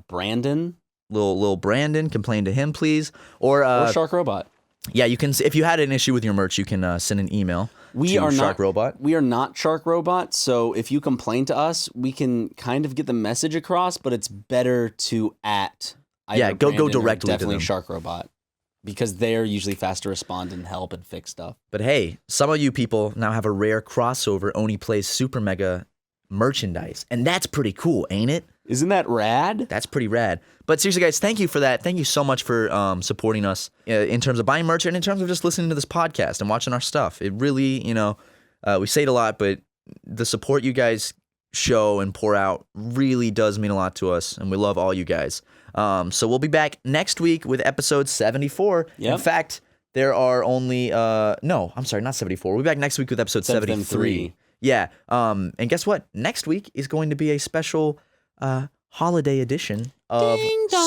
Brandon. Little Brandon, complain to him, please. Or Shark Robot. Yeah, you can. If you had an issue with your merch, you can send an email to Shark Robot. We are not Shark Robot, so if you complain to us, we can kind of get the message across, but it's better to go directly to definitely them. Shark Robot, because they're usually fast to respond and help and fix stuff. But hey, some of you people now have a rare crossover Oni Plays SuperMega merchandise, and that's pretty cool, ain't it? Isn't that rad? That's pretty rad. But seriously, guys, thank you for that. Thank you so much for supporting us in terms of buying merch and in terms of just listening to this podcast and watching our stuff. It really, we say it a lot, but the support you guys show and pour out really does mean a lot to us, and we love all you guys. So we'll be back next week with episode 74. Yep. In fact, there are only no, I'm sorry, not 74. We'll be back next week with episode 73. Yeah. And guess what? Next week is going to be a special holiday edition of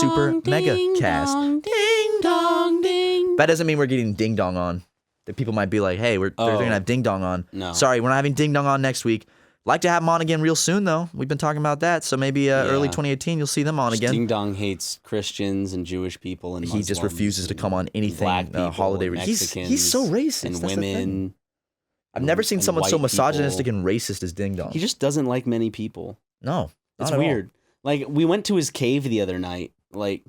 SuperMegaCast. Ding dong, ding. That doesn't mean we're getting ding dong on. That people might be like, hey, they're gonna have ding dong on. No. Sorry, we're not having ding dong on next week. Like to have them on again real soon though. We've been talking about that, so maybe early 2018 you'll see them on again. Ding dong hates Christians and Jewish people and Muslims. He just refuses to come on anything black people, holiday. Mexicans, He's so racist. and That's the thing. women. I've never seen and someone so white misogynistic people. and racist as Ding Dong. He just doesn't like many people. No, It's not at all. weird. Like, we went to his cave the other night. Like,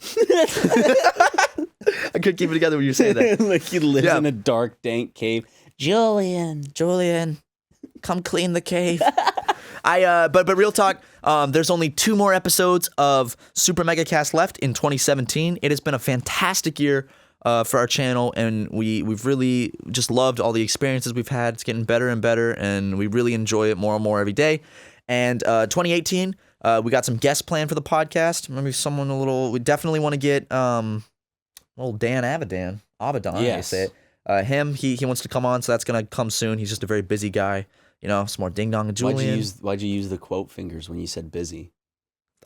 I couldn't keep it together when you say that. like he lives in a dark, dank cave. Julian, come clean the cave. But real talk, there's only 2 more episodes of Super Mega Cast left in 2017. It has been a fantastic year for our channel, and we've really just loved all the experiences we've had. It's getting better and better, and we really enjoy it more and more every day. And 2018, we got some guests planned for the podcast. Maybe someone we definitely want to get old Dan Avidan, Yes. I say it. Him, he wants to come on, so that's gonna come soon. He's just a very busy guy. Some more Ding Dong and Julian. Why'd you use the quote fingers when you said busy?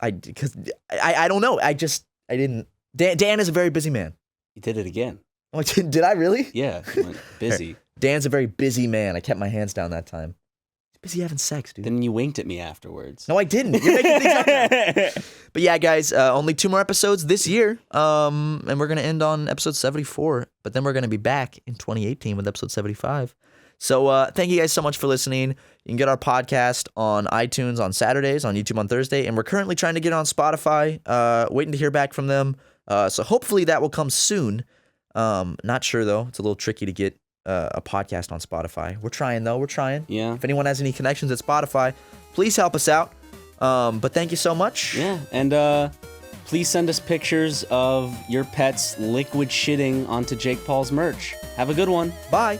Because I don't know. I didn't. Dan is a very busy man. You did it again. Oh, did I really? Yeah, you went busy. Dan's a very busy man. I kept my hands down that time. He's busy having sex, dude. Then you winked at me afterwards. No, I didn't. You're making things up now. But yeah, guys, only 2 more episodes this year. And we're going to end on episode 74. But then we're going to be back in 2018 with episode 75. So thank you guys so much for listening. You can get our podcast on iTunes on Saturdays, on YouTube on Thursday. And we're currently trying to get it on Spotify, waiting to hear back from them. So hopefully that will come soon. Not sure, though. It's a little tricky to get a podcast on Spotify. We're trying, though. We're trying. Yeah. If anyone has any connections at Spotify, please help us out. But thank you so much. Yeah, and please send us pictures of your pets liquid shitting onto Jake Paul's merch. Have a good one. Bye.